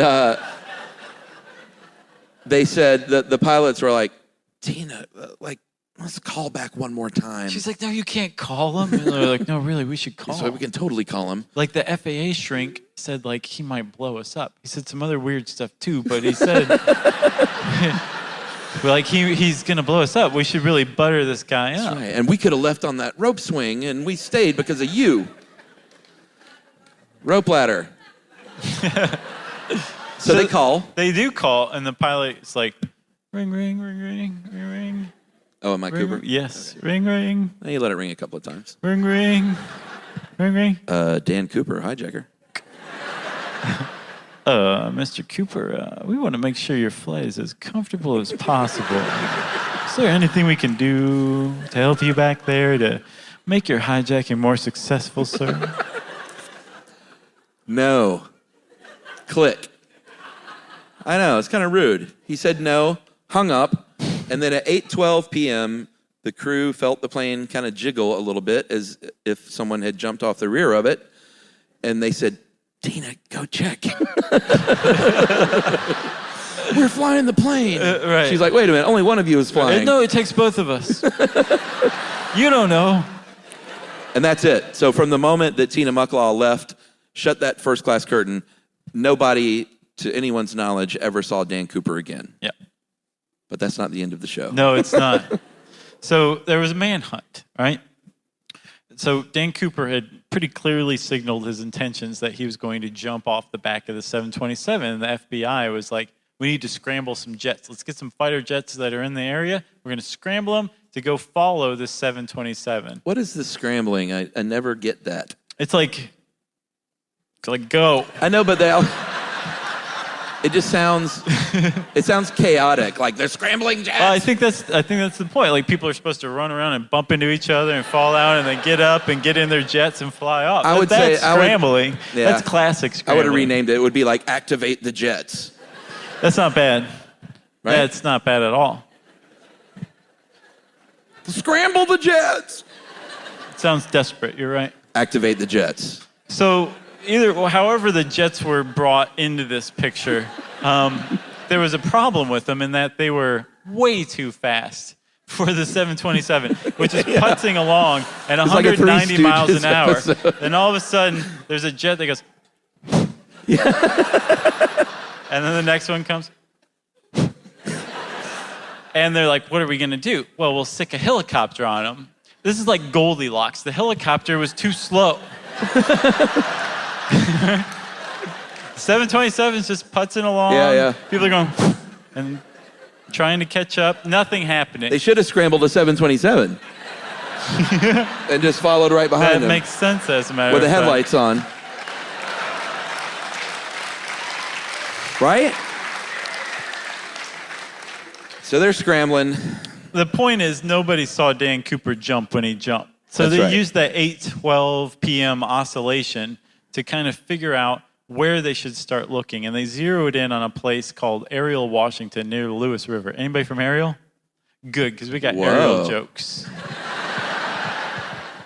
they said that the pilots were like, Tina, let's call back one more time. She's like, no, you can't call him. And they're like, no, really, we should call So we can totally call him. Like, the FAA shrink said, like, he might blow us up. He said some other weird stuff, too, but he said, like, he's going to blow us up. We should really butter this guy up. That's right. And we could have left on that rope swing, and we stayed because of you. Rope ladder. So they call. They do call, and the pilot's like, ring, ring, ring, ring, ring, ring. Oh, am I Cooper? Yes. Okay. Ring, ring. You let it ring a couple of times. Ring, ring. Ring, ring. Dan Cooper, hijacker. Mr. Cooper, we want to make sure your flight is as comfortable as possible. Is there anything we can do to help you back there to make your hijacking more successful, sir? No. Click. I know, it's kind of rude. He said no, hung up, and then at 8:12 p.m., the crew felt the plane kind of jiggle a little bit as if someone had jumped off the rear of it, and they said, Tina, go check. We're flying the plane. Right. She's like, wait a minute, only one of you is flying. No, it takes both of us. You don't know. And that's it. So from the moment that Tina Mucklaw left, shut that first class curtain, nobody, to anyone's knowledge, ever saw Dan Cooper again. Yeah. But that's not the end of the show. No, it's not. So there was a manhunt, right? So Dan Cooper had pretty clearly signaled his intentions that he was going to jump off the back of the 727. And the FBI was like, we need to scramble some jets. Let's get some fighter jets that are in the area. We're going to scramble them to go follow this 727. What is the scrambling? I never get that. It's like go. I know, but it just sounds, it sounds chaotic. Like they're scrambling jets. I think that's the point. Like, people are supposed to run around and bump into each other and fall out and then get up and get in their jets and fly off. That's scrambling. That's classic scrambling. I would have renamed it. It would be like activate the jets. That's not bad. Right? That's not bad at all. Scramble the jets. It sounds desperate. You're right. Activate the jets. So however the jets were brought into this picture, there was a problem with them in that they were way too fast for the 727, which is putzing along at 190 miles an hour. Episode. Then all of a sudden, there's a jet that goes, and then the next one comes. And they're like, what are we going to do? Well, we'll stick a helicopter on them. This is like Goldilocks. The helicopter was too slow. 727 is just putzing along. Yeah. People are going and trying to catch up. Nothing happening. They should have scrambled a 727 and just followed right behind them. That makes sense, as a matter with of the fact. headlights on. Right? So they're scrambling. The point is, nobody saw Dan Cooper jump when he jumped. So That's they right. used that 8:12 p.m. oscillation to kind of figure out where they should start looking. And they zeroed in on a place called Ariel, Washington, near the Lewis River. Anybody from Ariel? Good, because we got Whoa. Ariel jokes.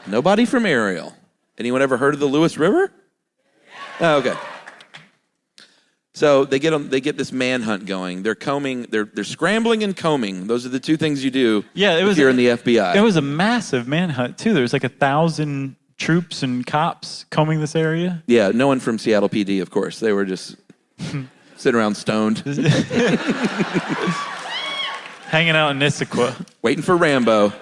Nobody from Ariel. Anyone ever heard of the Lewis River? Oh, okay. So they get this manhunt going. They're combing. They're scrambling and combing. Those are the two things you do. Yeah, if you're in the FBI. It was a massive manhunt too. There was like 1,000 troops and cops combing this area. Yeah, no one from Seattle PD, of course. They were just sitting around stoned, Hanging out in Issaquah. waiting for Rambo.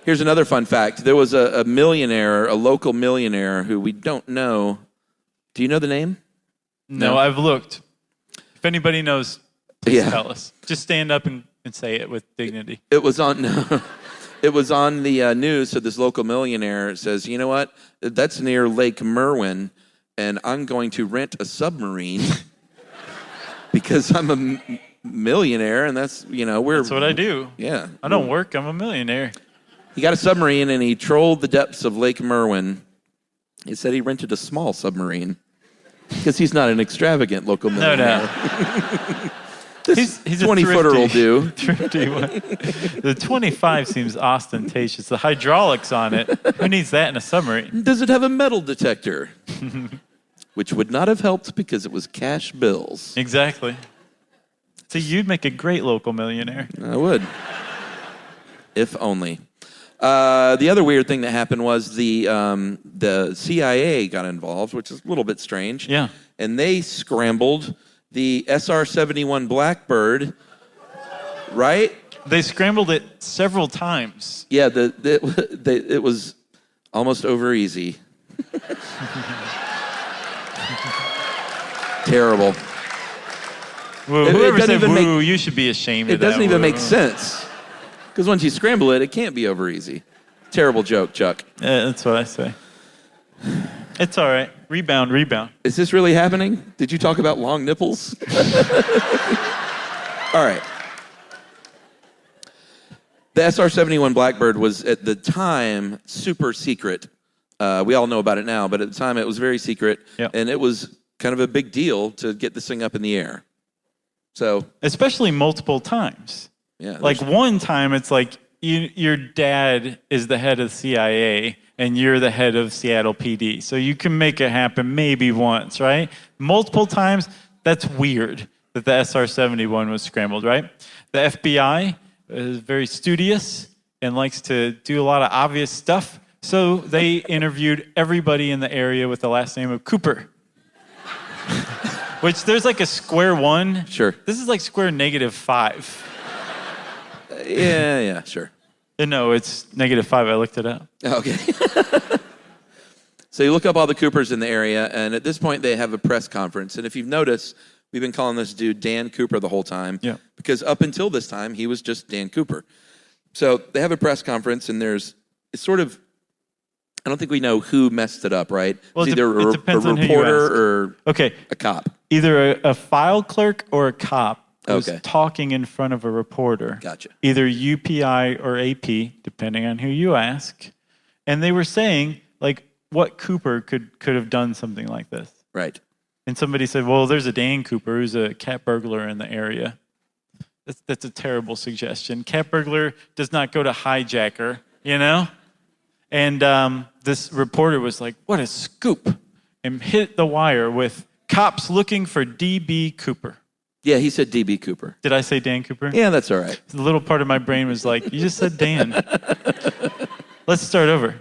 Here's another fun fact. There was a millionaire, a local millionaire, who we don't know. Do you know the name? No, I've looked. If anybody knows, please Yeah. tell us. Just stand up and say it with dignity. It was on it was on the news. So this local millionaire says, you know what? That's near Lake Merwin, and I'm going to rent a submarine because I'm a millionaire, and that's That's what I do. Yeah. I don't work. I'm a millionaire. He got a submarine and he trolled the depths of Lake Merwin. He said he rented a small submarine because he's not an extravagant local millionaire. No. This He's a 20-footer will do. Thrifty one. The 25 seems ostentatious. The hydraulics on it. Who needs that in a submarine? Does it have a metal detector? Which would not have helped because it was cash bills. Exactly. So you'd make a great local millionaire. I would. If only. The other weird thing that happened was the CIA got involved, which is a little bit strange. Yeah. And they scrambled the SR-71 Blackbird, right? They scrambled it several times. Yeah, it was almost over easy. Terrible. Whoa, It whoever doesn't said even woo, you should be ashamed It of that. doesn't even woo. make sense. Because once you scramble it, it can't be over easy. Terrible joke, Chuck. That's what I say. It's all right. Rebound. Is this really happening? Did you talk about long nipples? All right. The SR-71 Blackbird was, at the time, super secret. We all know about it now, but at the time it was very secret. Yep. And it was kind of a big deal to get this thing up in the air. So, Especially multiple times. yeah. Like one time, it's like your dad is the head of the CIA and you're the head of Seattle PD. So you can make it happen maybe once, right? Multiple times, that's weird that the SR-71 was scrambled, right? The FBI is very studious and likes to do a lot of obvious stuff. So they interviewed everybody in the area with the last name of Cooper. Which there's like a square one. Sure. This is like square -5. Yeah, sure. No, it's -5. I looked it up. Okay. So you look up all the Coopers in the area, and at this point they have a press conference. And if you've noticed, we've been calling this dude Dan Cooper the whole time. Yeah. Because up until this time, he was just Dan Cooper. So they have a press conference, and it's sort of, I don't think we know who messed it up, right? Well, it's it either a depends on who you reporter ask. or Okay, a cop. either a file clerk or a cop was Okay. talking in front of a reporter. Gotcha. Either UPI or AP, depending on who you ask. And they were saying, like, what Cooper could have done something like this. Right. And somebody said, well, there's a Dan Cooper who's a cat burglar in the area. That's a terrible suggestion. Cat burglar does not go to hijacker, you know? And this reporter was like, what a scoop, and hit the wire with cops looking for D.B. Cooper. Yeah, he said D.B. Cooper. Did I say Dan Cooper? Yeah, that's all right. The little part of my brain was like, you just said Dan. Let's start over.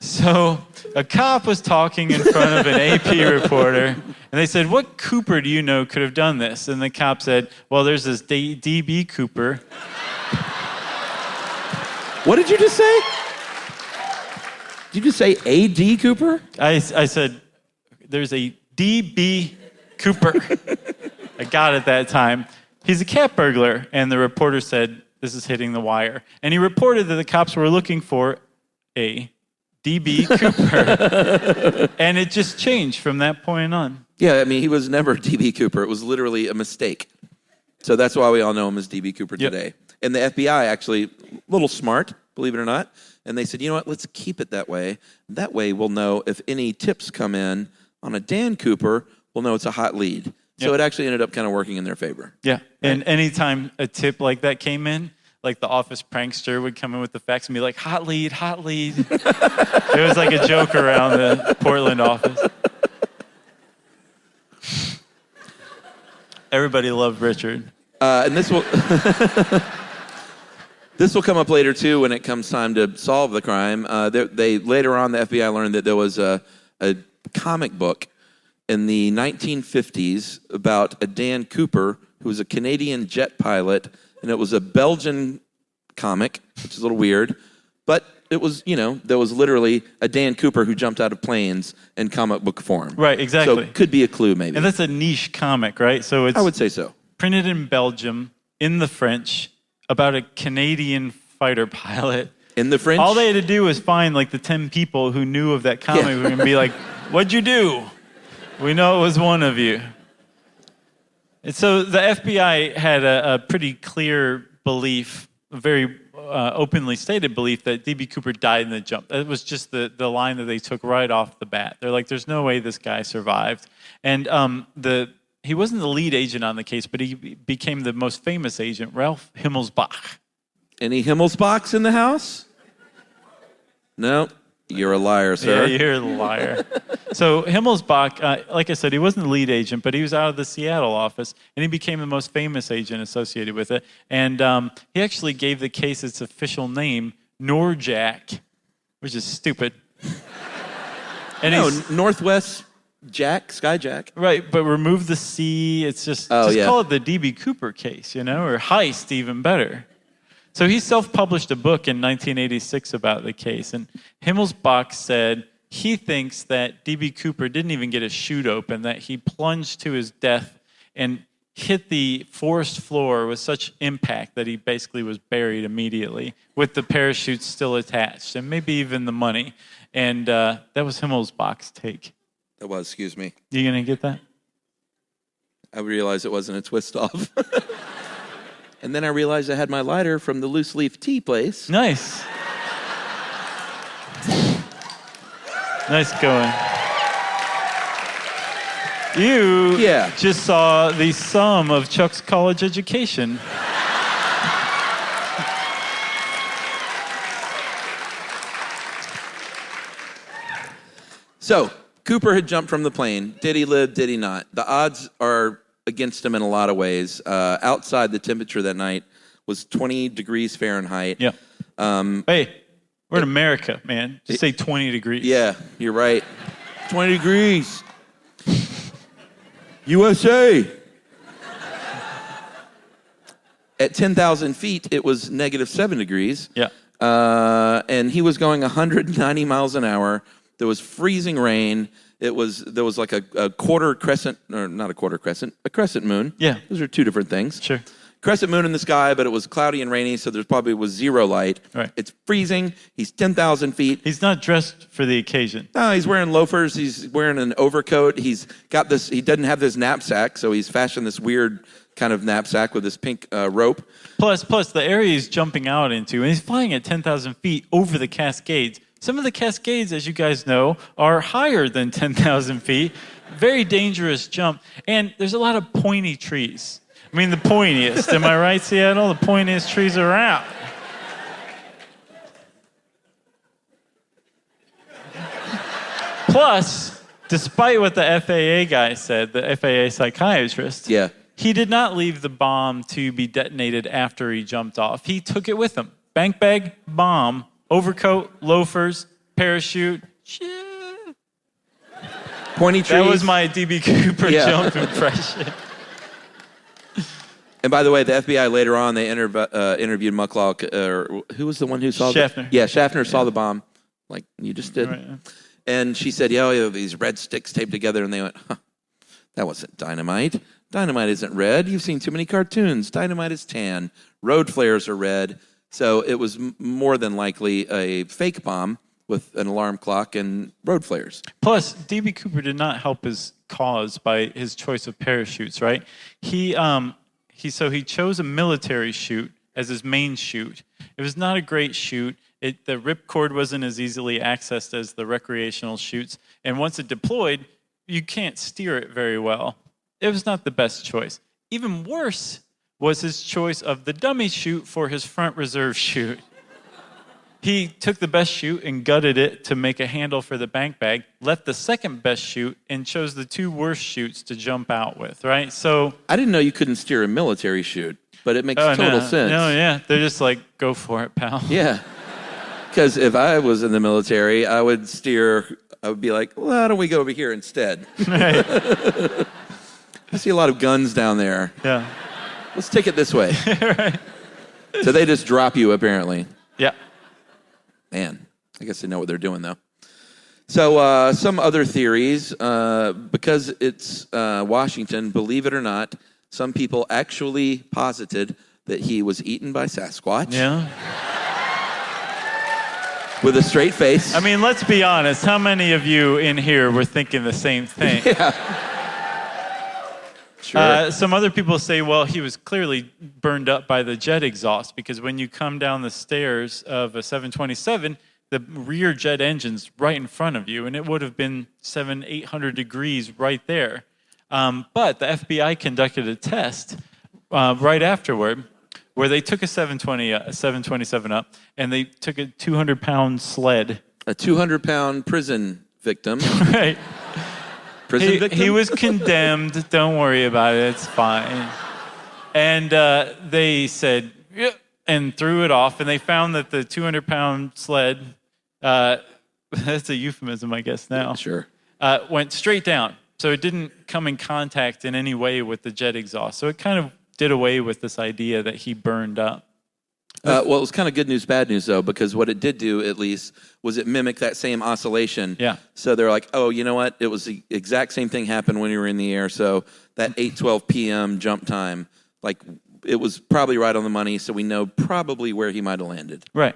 So a cop was talking in front of an AP reporter, and they said, what Cooper do you know could have done this? And the cop said, well, there's this D.B. Cooper. What did you just say? Did you just say A.D. Cooper? I said, there's a D.B. Cooper. I got it that time. He's a cat burglar. And the reporter said, this is hitting the wire. And he reported that the cops were looking for a D.B. Cooper. And it just changed from that point on. Yeah, I mean, he was never D.B. Cooper. It was literally a mistake. So that's why we all know him as D.B. Cooper today. And the FBI actually, a little smart, believe it or not, and they said, you know what, let's keep it that way. That way we'll know if any tips come in on a Dan Cooper, we'll know it's a hot lead. So it actually ended up kind of working in their favor. Yeah, and anytime a tip like that came in, like the office prankster would come in with the facts and be like, hot lead, hot lead. It was like a joke around the Portland office. Everybody loved Richard. And this will this will come up later too when it comes time to solve the crime. They later on, the FBI learned that there was a comic book in the 1950s about a Dan Cooper who was a Canadian jet pilot, and it was a Belgian comic, which is a little weird, but it was, there was literally a Dan Cooper who jumped out of planes in comic book form. Right, exactly. So it could be a clue, maybe. And that's a niche comic, right? So it's I would say so. Printed in Belgium, in the French, about a Canadian fighter pilot. In the French? All they had to do was find like the 10 people who knew of that comic and be like, what'd you do? We know it was one of you. And so the FBI had a pretty clear belief, a very openly stated belief that D.B. Cooper died in the jump. That was just the line that they took right off the bat. They're like, there's no way this guy survived. And he wasn't the lead agent on the case, but he became the most famous agent, Ralph Himmelsbach. Any Himmelsbachs in the house? No. You're a liar, sir. Yeah, you're a liar. So Himmelsbach, like I said, he wasn't the lead agent, but he was out of the Seattle office, and he became the most famous agent associated with it. And he actually gave the case its official name, Norjack, which is stupid. And Northwest Jack, Skyjack. Right, but remove the C. It's just call it the D.B. Cooper case, or Heist, even better. So he self-published a book in 1986 about the case, and Himmelsbach said he thinks that D.B. Cooper didn't even get his chute open, that he plunged to his death and hit the forest floor with such impact that he basically was buried immediately with the parachute still attached, and maybe even the money. And that was Himmelsbach's take. That was, excuse me. You gonna get that? I realized it wasn't a twist off. And then I realized I had my lighter from the loose leaf tea place. Nice. Nice going. You just saw the sum of Chuck's college education. So, Cooper had jumped from the plane. Did he live? Did he not? The odds are against him in a lot of ways. Outside, the temperature that night was 20 degrees Fahrenheit. Yeah. Hey, we're in America, man. Just say 20 degrees. Yeah, you're right. 20 degrees. USA. At 10,000 feet, it was -7 degrees. Yeah. And he was going 190 miles an hour. There was freezing rain. There was like a quarter crescent, or not a quarter crescent, a crescent moon. Yeah. Those are two different things. Sure. Crescent moon in the sky, but it was cloudy and rainy, so there probably was zero light. Right. It's freezing. He's 10,000 feet. He's not dressed for the occasion. No, he's wearing loafers. He's wearing an overcoat. He's got this. He doesn't have this knapsack, so he's fashioned this weird kind of knapsack with this pink rope. Plus, the area he's jumping out into, and he's flying at 10,000 feet over the Cascades. Some of the Cascades, as you guys know, are higher than 10,000 feet. Very dangerous jump. And there's a lot of pointy trees. I mean, the pointiest. Am I right, Seattle? The pointiest trees around. Plus, despite what the FAA guy said, the FAA psychiatrist, Yeah. he did not leave the bomb to be detonated after he jumped off. He took it with him. Bank bag, bomb, overcoat, loafers, parachute. Pointy trees. That was my D.B. Cooper jump impression. And by the way, the FBI later on, they interviewed Mucklock, or who was the one who saw Schaffner. Yeah, Schaffner saw the bomb, like you just did. Right. And she said, yeah, these red sticks taped together. And they went, huh, that wasn't dynamite. Dynamite isn't red. You've seen too many cartoons. Dynamite is tan. Road flares are red. So it was more than likely a fake bomb with an alarm clock and road flares. Plus, D.B. Cooper did not help his cause by his choice of parachutes, right? He chose a military chute as his main chute. It was not a great chute. The ripcord wasn't as easily accessed as the recreational chutes. And once it deployed, you can't steer it very well. It was not the best choice. Even worse was his choice of the dummy chute for his front reserve chute. He took the best chute and gutted it to make a handle for the bank bag, left the second best chute, and chose the two worst chutes to jump out with, right? So I didn't know you couldn't steer a military chute, but it makes total sense. No, yeah. They're just like, go for it, pal. Yeah. Because if I was in the military, I would be like, well, why don't we go over here instead? Right. I see a lot of guns down there. Yeah. Let's take it this way. Right. So they just drop you, apparently. Yeah. Man, I guess they know what they're doing, though. So some other theories, because it's Washington, believe it or not, some people actually posited that he was eaten by Sasquatch. Yeah. With a straight face. I mean, let's be honest. How many of you in here were thinking the same thing? Yeah. Sure. Some other people say, well, he was clearly burned up by the jet exhaust, because when you come down the stairs of a 727, the rear jet engine's right in front of you, and it would have been 700-800 degrees right there. But the FBI conducted a test right afterward where they took a 727 up, and they took a 200-pound sled. A 200-pound prison victim. Right. Prison victim? He was condemned. Don't worry about it. It's fine. And they said, yeah, and threw it off. And they found that the 200-pound sled, that's a euphemism, I guess, now. Sure. Went straight down. So it didn't come in contact in any way with the jet exhaust. So it kind of did away with this idea that he burned up. Well, it was kind of good news, bad news, though, because what it did do, at least, was it mimicked that same oscillation. Yeah. So they're like, oh, you know what? It was the exact same thing happened when you were in the air. So that 8:12 p.m. jump time, like, it was probably right on the money, so we know probably where he might have landed. Right.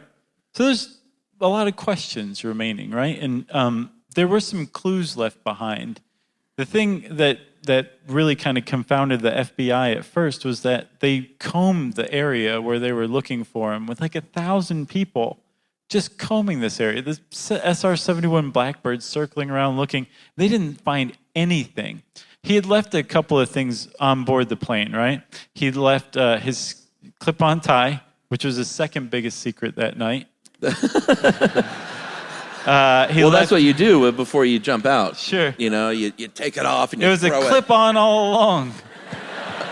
So there's a lot of questions remaining, right? And there were some clues left behind. The thing that really kind of confounded the FBI at first was that they combed the area where they were looking for him with like 1,000 people just combing this area. The SR-71 Blackbirds circling around looking. They didn't find anything. He had left a couple of things on board the plane, right? He'd left his clip-on tie, which was his second biggest secret that night. That's what you do before you jump out. Sure. You know, you take it off and you It was a throw clip-on all along.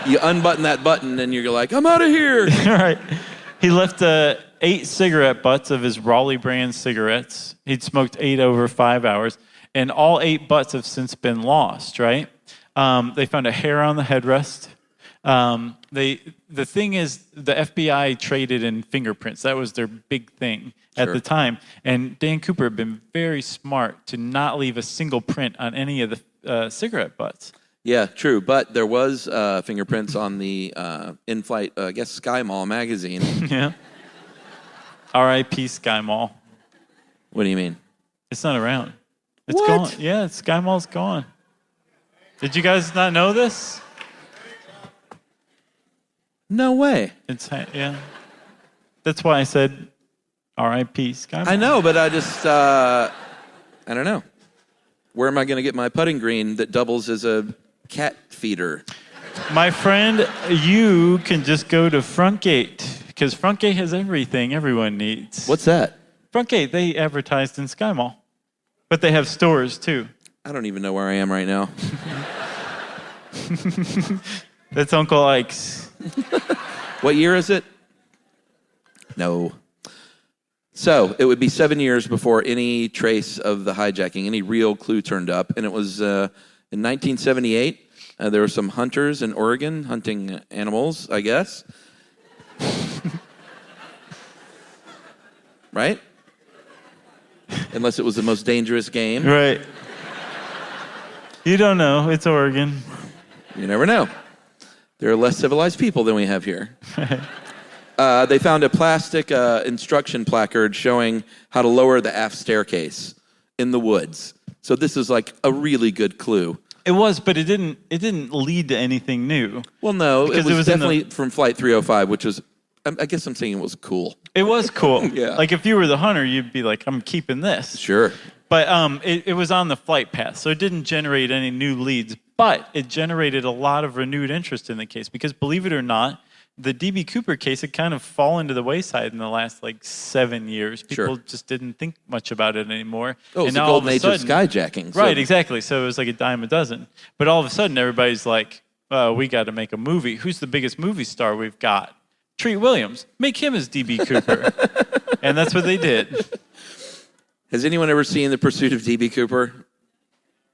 You unbutton that button and you're like, I'm out of here. Right. He left 8 cigarette butts of his Raleigh brand cigarettes. He'd smoked 8 over 5 hours. And all 8 butts have since been lost, right? They found a hair on the headrest. The thing is, the FBI traded in fingerprints. That was their big thing at the time. And Dan Cooper had been very smart to not leave a single print on any of the cigarette butts. Yeah, true. But there was fingerprints on the in-flight, I guess, Sky Mall magazine. Yeah. R.I.P. Sky Mall. What do you mean? It's not around. It's What? gone. Yeah, Sky Mall's gone. Did you guys not know this? No way. Yeah. That's why I said R.I.P. Sky Mall. I know, but I just, I don't know. Where am I going to get my putting green that doubles as a cat feeder? My friend, you can just go to Frontgate, because Frontgate has everything everyone needs. What's that? Frontgate, they advertised in Sky Mall. But they have stores, too. I don't even know where I am right now. That's Uncle Ike's. What year is it? No. So it would be 7 years before any trace of the hijacking, any real clue turned up. And it was in 1978. There were some hunters in Oregon hunting animals, I guess. Right? Unless it was the most dangerous game. Right. You don't know. It's Oregon. You never know. There are less civilized people than we have here. They found a plastic instruction placard showing how to lower the aft staircase in the woods. So this is like a really good clue. It was, but it didn't lead to anything new. Well, no, Because it was definitely from Flight 305, which was, I guess I'm saying it was cool. It was cool. Yeah. Like if you were the hunter, you'd be like, I'm keeping this. Sure. But it was on the flight path, so it didn't generate any new leads. But it generated a lot of renewed interest in the case because, believe it or not, the D.B. Cooper case had kind of fallen to the wayside in the last 7 years. People just didn't think much about it anymore. Oh, it's the golden age of skyjacking. So. Right, exactly. So it was like a dime a dozen. But all of a sudden, everybody's like, we got to make a movie. Who's the biggest movie star we've got? Treat Williams. Make him as D.B. Cooper. And that's what they did. Has anyone ever seen The Pursuit of D.B. Cooper?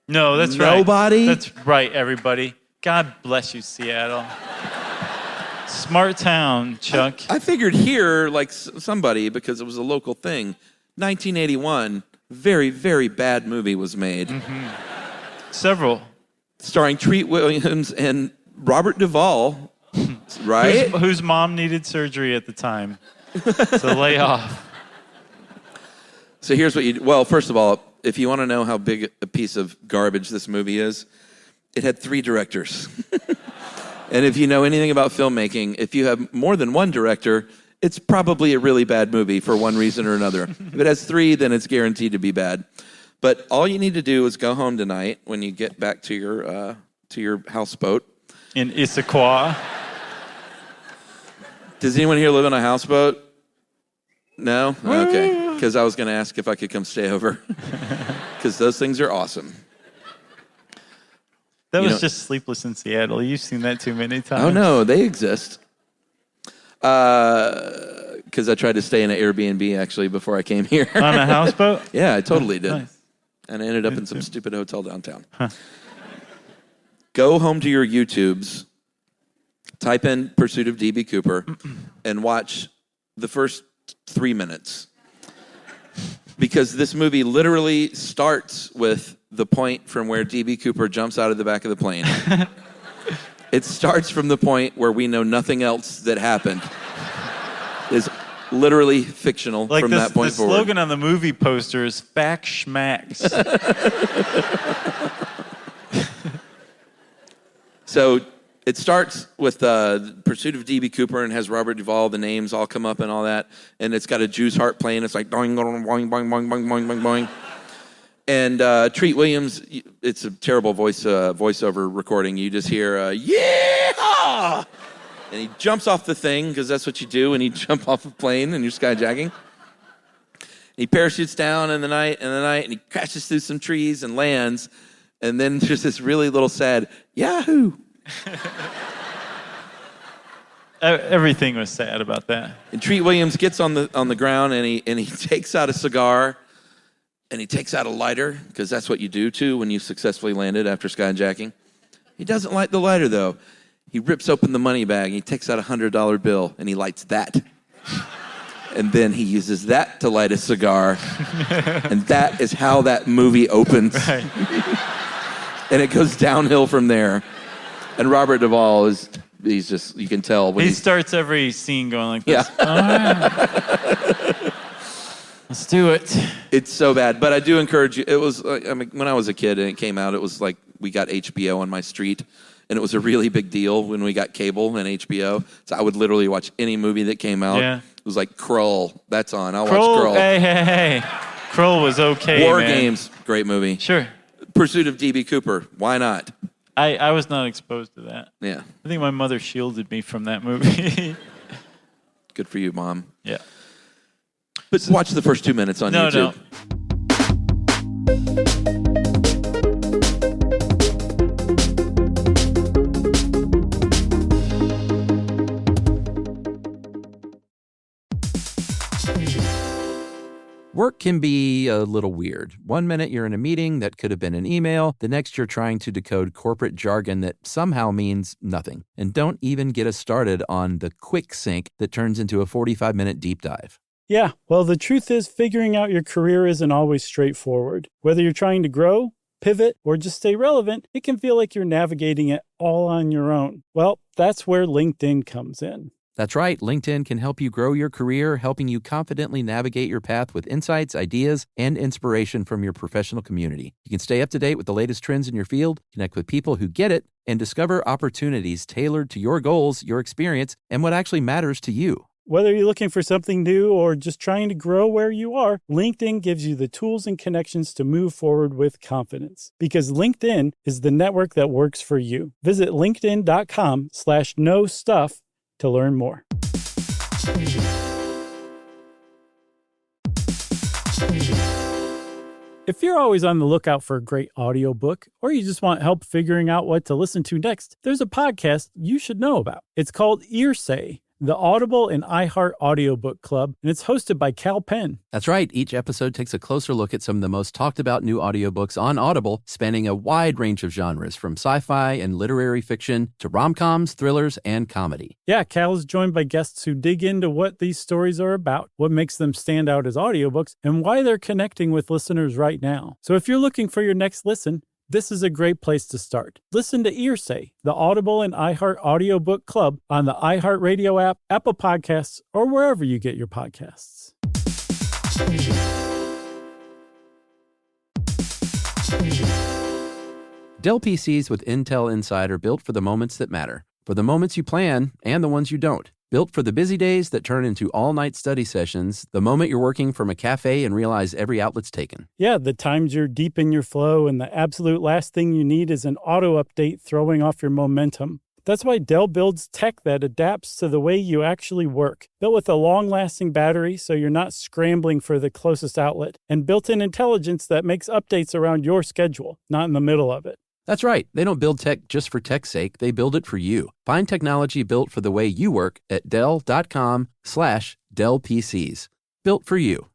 No, that's right. Nobody? That's right, everybody. God bless you, Seattle. Smart town, Chuck. I figured here, somebody, because it was a local thing. 1981, very, very bad movie was made. Mm-hmm. Several. Starring Treat Williams and Robert Duvall, right? Whose mom needed surgery at the time. So lay off. So here's what well, first of all, if you want to know how big a piece of garbage this movie is, it had 3 directors. And if you know anything about filmmaking, if you have more than one director, it's probably a really bad movie for one reason or another. If it has 3, then it's guaranteed to be bad. But all you need to do is go home tonight when you get back to your houseboat. In Issaquah. Does anyone here live on a houseboat? No? Okay. Because I was going to ask if I could come stay over. Because those things are awesome. That was just Sleepless in Seattle. You've seen that too many times. Oh, no. They exist. Because I tried to stay in an Airbnb, actually, before I came here. On a houseboat? Yeah, I totally did. Nice. And I ended up in some stupid hotel downtown. Huh. Go home to your YouTubes, type in Pursuit of D.B. Cooper, and watch the first 3 minutes. Because this movie literally starts with the point from where D.B. Cooper jumps out of the back of the plane. It starts from the point where we know nothing else that happened. It's literally fictional from that point forward. The slogan on the movie poster is "Fact Schmacks." So it starts with the Pursuit of D.B. Cooper and has Robert Duvall, the names all come up and all that. And it's got a Jew's Heart playing. It's like boing, boing, boing, boing, boing, boing, boing, boing. And Treat Williams, it's a terrible voiceover recording. You just hear, yeah! And he jumps off the thing, because that's what you do when you jump off a plane and you're skyjacking. And he parachutes down in the night, and he crashes through some trees and lands. And then there's this really little sad, Yahoo! Everything was sad about that. And Treat Williams gets on the ground, and he takes out a cigar, and he takes out a lighter, because that's what you do, too, when you successfully landed after skyjacking. He doesn't light the lighter, though. He rips open the money bag, and he takes out a $100 bill, and he lights that. And then he uses that to light a cigar. And that is how that movie opens. Right. And it goes downhill from there. And Robert Duvall he's just, you can tell. He starts every scene going like this. Yeah. All right. Let's do it. It's so bad. But I do encourage you. It was, when I was a kid and it came out, it was like we got HBO on my street. And it was a really big deal when we got cable and HBO. So I would literally watch any movie that came out. Yeah. It was like Krull. That's on. I'll watch Krull. Hey. Krull was okay, War man. Games. Great movie. Sure. Pursuit of D.B. Cooper. Why not? I was not exposed to that. Yeah. I think my mother shielded me from that movie. Good for you, Mom. Yeah. But watch the first 2 minutes on YouTube. No. Work can be a little weird. One minute you're in a meeting that could have been an email. The next you're trying to decode corporate jargon that somehow means nothing. And don't even get us started on the quick sync that turns into a 45-minute deep dive. Yeah, well, the truth is figuring out your career isn't always straightforward. Whether you're trying to grow, pivot, or just stay relevant, it can feel like you're navigating it all on your own. Well, that's where LinkedIn comes in. That's right. LinkedIn can help you grow your career, helping you confidently navigate your path with insights, ideas, and inspiration from your professional community. You can stay up to date with the latest trends in your field, connect with people who get it, and discover opportunities tailored to your goals, your experience, and what actually matters to you. Whether you're looking for something new or just trying to grow where you are, LinkedIn gives you the tools and connections to move forward with confidence. Because LinkedIn is the network that works for you. Visit linkedin.com/knowstuff to learn more. If you're always on the lookout for a great audiobook, or you just want help figuring out what to listen to next, there's a podcast you should know about. It's called Earsay, the Audible and iHeart Audiobook Club, and it's hosted by Cal Penn. That's right. Each episode takes a closer look at some of the most talked about new audiobooks on Audible, spanning a wide range of genres, from sci-fi and literary fiction to rom-coms, thrillers, and comedy. Yeah, Cal is joined by guests who dig into what these stories are about, what makes them stand out as audiobooks, and why they're connecting with listeners right now. So if you're looking for your next listen, this is a great place to start. Listen to Earsay, the Audible and iHeart Audiobook Club on the iHeartRadio app, Apple Podcasts, or wherever you get your podcasts. Dell PCs with Intel Inside are built for the moments that matter, for the moments you plan and the ones you don't. Built for the busy days that turn into all-night study sessions, the moment you're working from a cafe and realize every outlet's taken. Yeah, the times you're deep in your flow and the absolute last thing you need is an auto update throwing off your momentum. That's why Dell builds tech that adapts to the way you actually work. Built with a long-lasting battery so you're not scrambling for the closest outlet, and built-in intelligence that makes updates around your schedule, not in the middle of it. That's right. They don't build tech just for tech's sake. They build it for you. Find technology built for the way you work at Dell.com/Dell PCs. Built for you.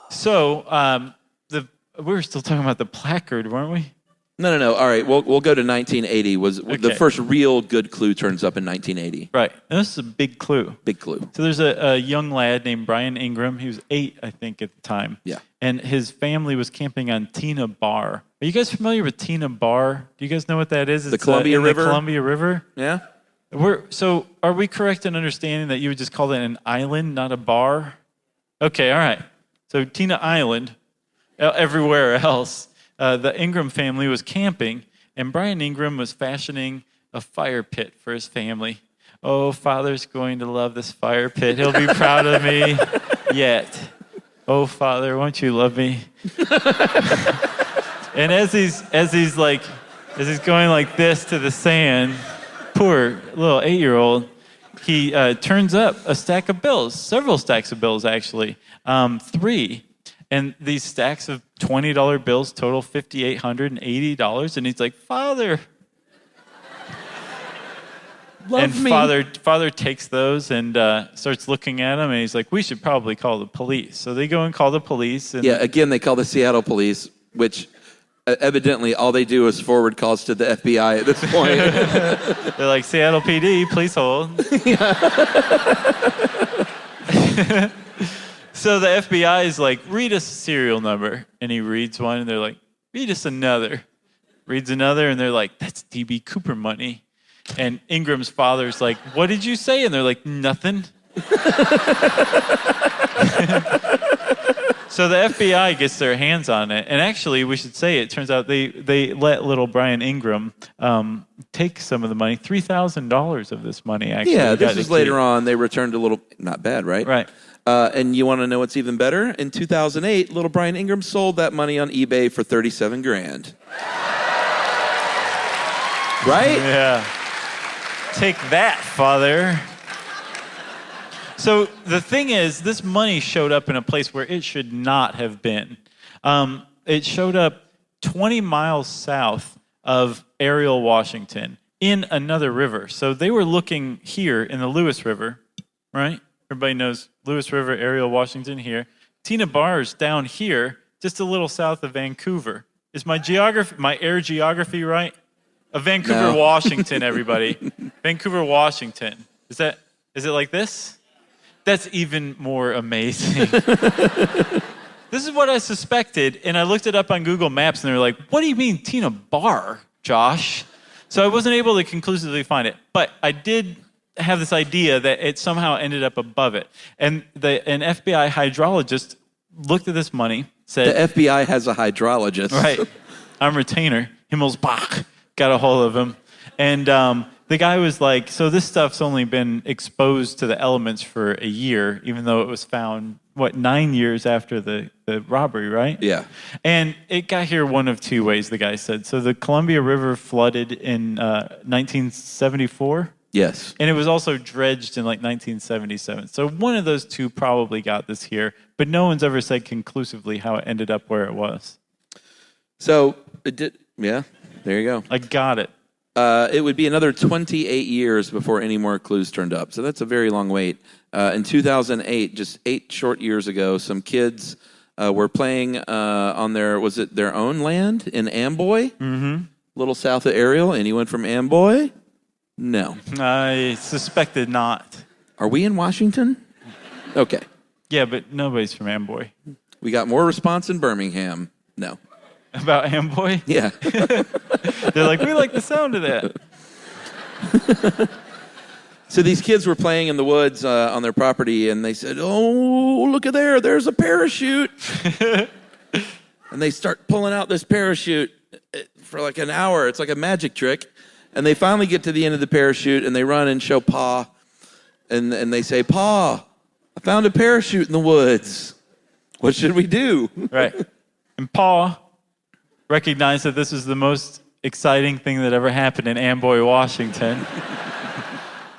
So, we were still talking about the placard, weren't we? No. All right, we'll go to 1980. The first real good clue turns up in 1980. Right. And this is a big clue. Big clue. So there's a young lad named Brian Ingram. He was 8, I think, at the time. Yeah. And his family was camping on Tina Bar. Are you guys familiar with Tina Bar? Do you guys know what that is? The Columbia River? The Columbia River? Yeah. So are we correct in understanding that you would just call that an island, not a bar? Okay, all right. So Tina Island, everywhere else. The Ingram family was camping, and Brian Ingram was fashioning a fire pit for his family. Oh, Father's going to love this fire pit. He'll be proud of me yet. Oh, Father, won't you love me? And as he's going like this to the sand, poor little 8-year-old, he turns up a stack of bills, several stacks of bills actually, 3. And these stacks of $20 bills total $5,880. And he's like, Father. Love me. Father takes those and starts looking at them. And he's like, we should probably call the police. So they go and call the police. And again, they call the Seattle police, which evidently all they do is forward calls to the FBI at this point. They're like, Seattle PD, please hold. So the FBI is like, read us a serial number. And he reads one, and they're like, read us another. Reads another, and they're like, that's D.B. Cooper money. And Ingram's father's like, what did you say? And they're like, nothing. So the FBI gets their hands on it. And actually, we should say, it turns out they let little Brian Ingram take some of the money, $3,000 of this money, actually. Yeah, this is later on. They returned a little, not bad, right? Right. And you want to know what's even better? In 2008, little Brian Ingram sold that money on eBay for $37,000. Right? Yeah. Take that, Father. So the thing is, this money showed up in a place where it should not have been. It showed up 20 miles south of Ariel, Washington, in another river. So they were looking here in the Lewis River, right? Everybody knows Lewis River, Ariel, Washington here. Tina Bar's down here, just a little south of Vancouver. Is my air geography right? Of Vancouver, No. Washington, everybody. Vancouver, Washington. Is it like this? That's even more amazing. This is what I suspected, and I looked it up on Google Maps, and they were like, what do you mean Tina Bar, Josh? So I wasn't able to conclusively find it, but I did have this idea that it somehow ended up above it. And an FBI hydrologist looked at this money, said... The FBI has a hydrologist. Right. I'm retainer. Himmelsbach got a hold of him. And the guy was like, so this stuff's only been exposed to the elements for a year, even though it was found, 9 years after the robbery, right? Yeah. And it got here one of two ways, the guy said. So the Columbia River flooded in 1974. Yes. And it was also dredged in like 1977. So one of those two probably got this here, but no one's ever said conclusively how it ended up where it was. So it did. Yeah. There you go. I got it. It would be another 28 years before any more clues turned up. So that's a very long wait. In 2008, just 8 short years ago, some kids were playing on their own land in Amboy? Mm-hmm. A little south of Ariel. Anyone from Amboy? No. I suspected not. Are we in Washington? Okay. Yeah, but nobody's from Amboy. We got more response in Birmingham. No. About Amboy? Yeah. They're like, we like the sound of that. So these kids were playing in the woods on their property, and they said, oh, look at there. There's a parachute. And they start pulling out this parachute for like an hour. It's like a magic trick. And they finally get to the end of the parachute, and they run and show Pa. And they say, Pa, I found a parachute in the woods. What should we do? Right. And Pa recognized that this is the most exciting thing that ever happened in Amboy, Washington.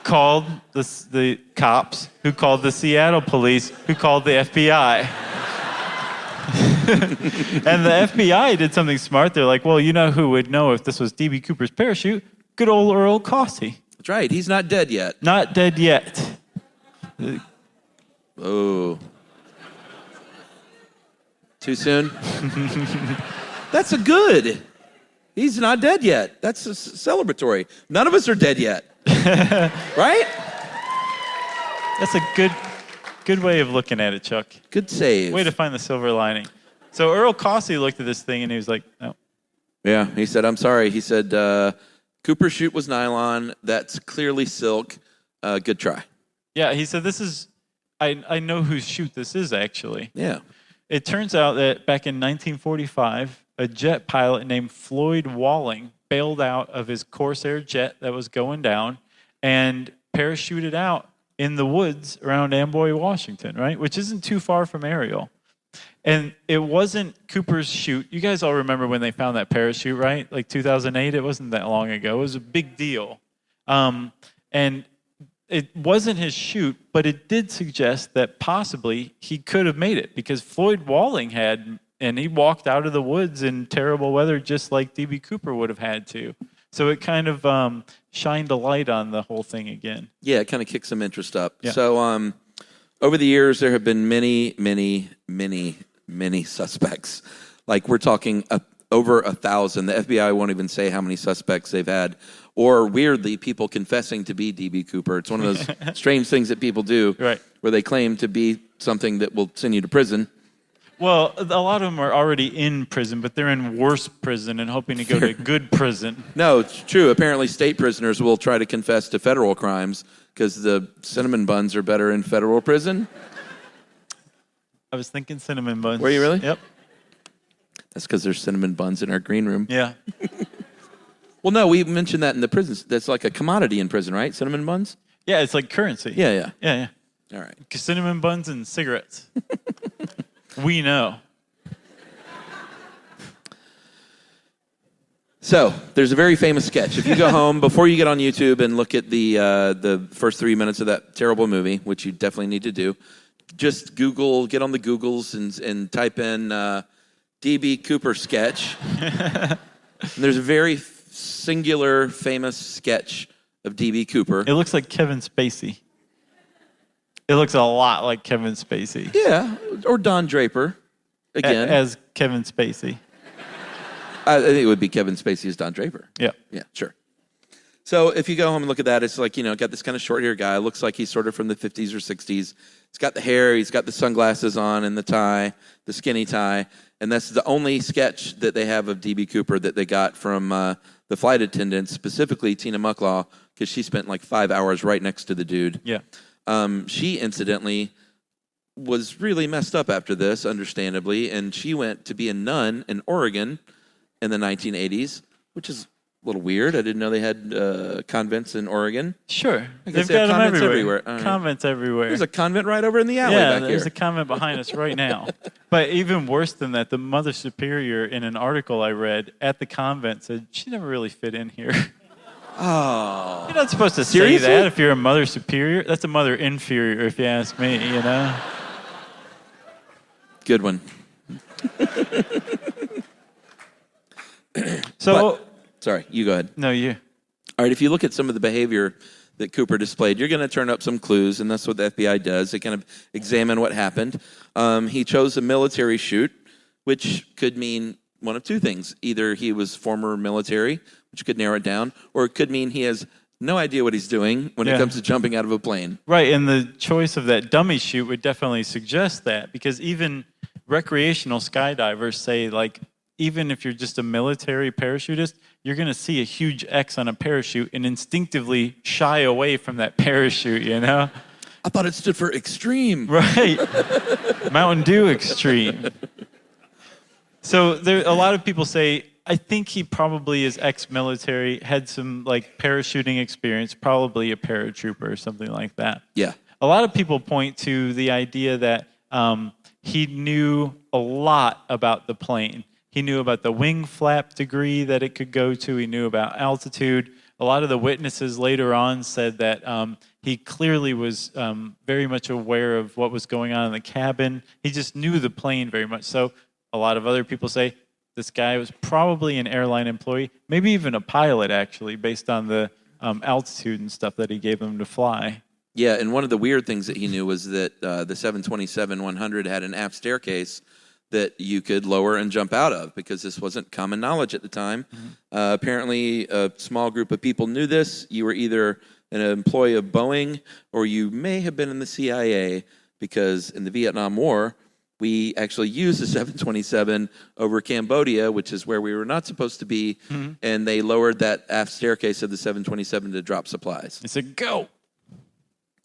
Called the cops, who called the Seattle police, who called the FBI. And the FBI did something smart. They're like, well, you know who would know if this was D.B. Cooper's parachute? Good old Earl Cossey. That's right. He's not dead yet. Not dead yet. Oh. Too soon? That's a good. He's not dead yet. That's celebratory. None of us are dead yet. Right? That's a good way of looking at it, Chuck. Good save. Way to find the silver lining. So Earl Cossey looked at this thing and he was like, no. Yeah, he said, I'm sorry. He said, Cooper's chute was nylon. That's clearly silk. Good try. Yeah, he said, I know whose chute this is, actually. Yeah. It turns out that back in 1945, a jet pilot named Floyd Walling bailed out of his Corsair jet that was going down and parachuted out in the woods around Amboy, Washington, right? Which isn't too far from Ariel. And it wasn't Cooper's chute. You guys all remember when they found that parachute, right? Like 2008, it wasn't that long ago. It was a big deal. And it wasn't his chute, but it did suggest that possibly he could have made it because Floyd Walling had, and he walked out of the woods in terrible weather just like D.B. Cooper would have had to. So it kind of shined a light on the whole thing again. Yeah, it kind of kicked some interest up. Yeah. So over the years, there have been many, many, many, many suspects. Like we're talking over 1,000. The FBI won't even say how many suspects they've had. Or weirdly, people confessing to be D.B. Cooper. It's one of those strange things that people do, right, where they claim to be something that will send you to prison. Well, a lot of them are already in prison, but they're in worse prison and hoping to go to good prison. No, it's true. Apparently, state prisoners will try to confess to federal crimes because the cinnamon buns are better in federal prison. I was thinking cinnamon buns. Were you really? Yep. That's because there's cinnamon buns in our green room. Yeah. Well, no, we mentioned that in the prisons. That's like a commodity in prison, right? Cinnamon buns? Yeah, it's like currency. Yeah. Yeah. All right. Cinnamon buns and cigarettes. We know. So, there's a very famous sketch. If you go home, before you get on YouTube and look at the first 3 minutes of that terrible movie, which you definitely need to do, just get on the Googles and type in D.B. Cooper sketch. And there's a very singular, famous sketch of D.B. Cooper. It looks like Kevin Spacey. It looks a lot like Kevin Spacey. Yeah, or Don Draper, again. As Kevin Spacey. I think it would be Kevin Spacey as Don Draper. Yeah. Yeah, sure. So if you go home and look at that, it's like, got this kind of short-haired guy. Looks like he's sort of from the 50s or 60s. He's got the hair, he's got the sunglasses on and the tie, the skinny tie. And that's the only sketch that they have of D.B. Cooper that they got from the flight attendants, specifically Tina Mucklaw, because she spent like 5 hours right next to the dude. Yeah. She incidentally was really messed up after this, understandably, and she went to be a nun in Oregon in the 1980s, which is a little weird. I didn't know they had convents in Oregon. Sure. They've got them everywhere. Convents everywhere. There's a convent right over in the alley back here. Yeah, there's a convent behind us right now. But even worse than that, the Mother Superior, in an article I read at the convent, said she never really fit in here. Oh. You're not supposed to Seriously? say that if you're a Mother Superior. That's a Mother Inferior, if you ask me, Good one. So... Sorry, you go ahead. No, you. All right, if you look at some of the behavior that Cooper displayed, you're going to turn up some clues, and that's what the FBI does. They kind of examine what happened. He chose a military shoot, which could mean one of two things. Either he was former military, which could narrow it down, or it could mean he has no idea what he's doing when it comes to jumping out of a plane. Right, and the choice of that dummy chute would definitely suggest that, because even recreational skydivers say, like, even if you're just a military parachutist, you're going to see a huge X on a parachute and instinctively shy away from that parachute, I thought it stood for extreme. Right. Mountain Dew extreme. So there, a lot of people say, I think he probably is ex-military, had some like parachuting experience, probably a paratrooper or something like that. Yeah. A lot of people point to the idea that he knew a lot about the plane. He knew about the wing flap degree that it could go to. He knew about altitude. A lot of the witnesses later on said that he clearly was very much aware of what was going on in the cabin. He just knew the plane very much. So a lot of other people say this guy was probably an airline employee, maybe even a pilot, actually, based on the altitude and stuff that he gave them to fly. Yeah, and one of the weird things that he knew was that the 727-100 had an aft staircase that you could lower and jump out of, because this wasn't common knowledge at the time. Mm-hmm. Apparently, a small group of people knew this. You were either an employee of Boeing or you may have been in the CIA, because in the Vietnam War, we actually used the 727 over Cambodia, which is where we were not supposed to be, and they lowered that aft staircase of the 727 to drop supplies. They said, go.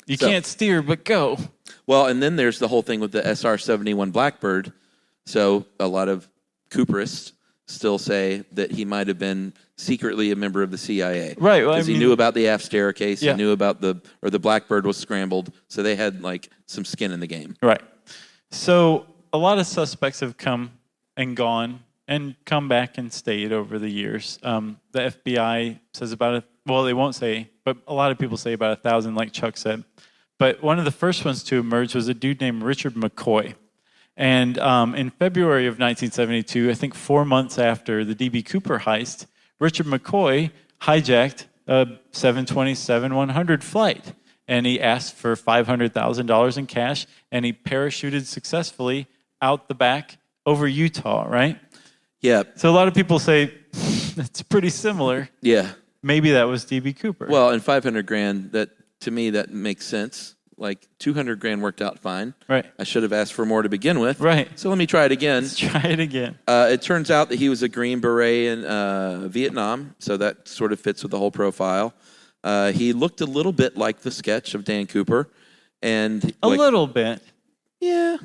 You can't steer, but go. Well, and then there's the whole thing with the SR-71 Blackbird. So a lot of Cooperists still say that he might have been secretly a member of the CIA. Right. Because he knew about the aft staircase. Yeah. He knew about the Blackbird was scrambled. So they had like some skin in the game. Right. So a lot of suspects have come and gone and come back and stayed over the years. The FBI says about they won't say, but a lot of people say about 1,000, like Chuck said. But one of the first ones to emerge was a dude named Richard McCoy. And in February of 1972, I think 4 months after the D.B. Cooper heist, Richard McCoy hijacked a 727-100 flight. And he asked for $500,000 in cash, and he parachuted successfully out the back over Utah, right? Yeah. So a lot of people say, that's pretty similar. Yeah. Maybe that was D.B. Cooper. Well, and $500,000, that to me, that makes sense. Like $200,000 worked out fine. Right. I should have asked for more to begin with. Right. So let me try it again. Let's try it again. It turns out that he was a Green Beret in Vietnam, so that sort of fits with the whole profile. He looked a little bit like the sketch of Dan Cooper, and a little bit. Yeah.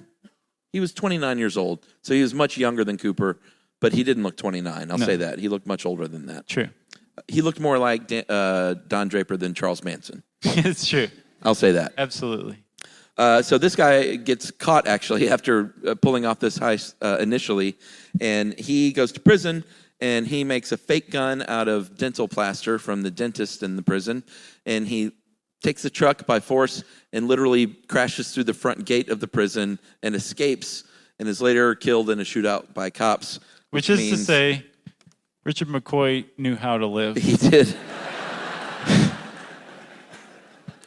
He was 29 years old, so he was much younger than Cooper, but he didn't look 29. I'll say that. He looked much older than that. True. He looked more like Don Draper than Charles Manson. It's true. I'll say that. Absolutely. So this guy gets caught, actually, after pulling off this heist initially, and he goes to prison, and he makes a fake gun out of dental plaster from the dentist in the prison, and he takes the truck by force and literally crashes through the front gate of the prison and escapes and is later killed in a shootout by cops. Which is to say, Richard McCoy knew how to live. He did.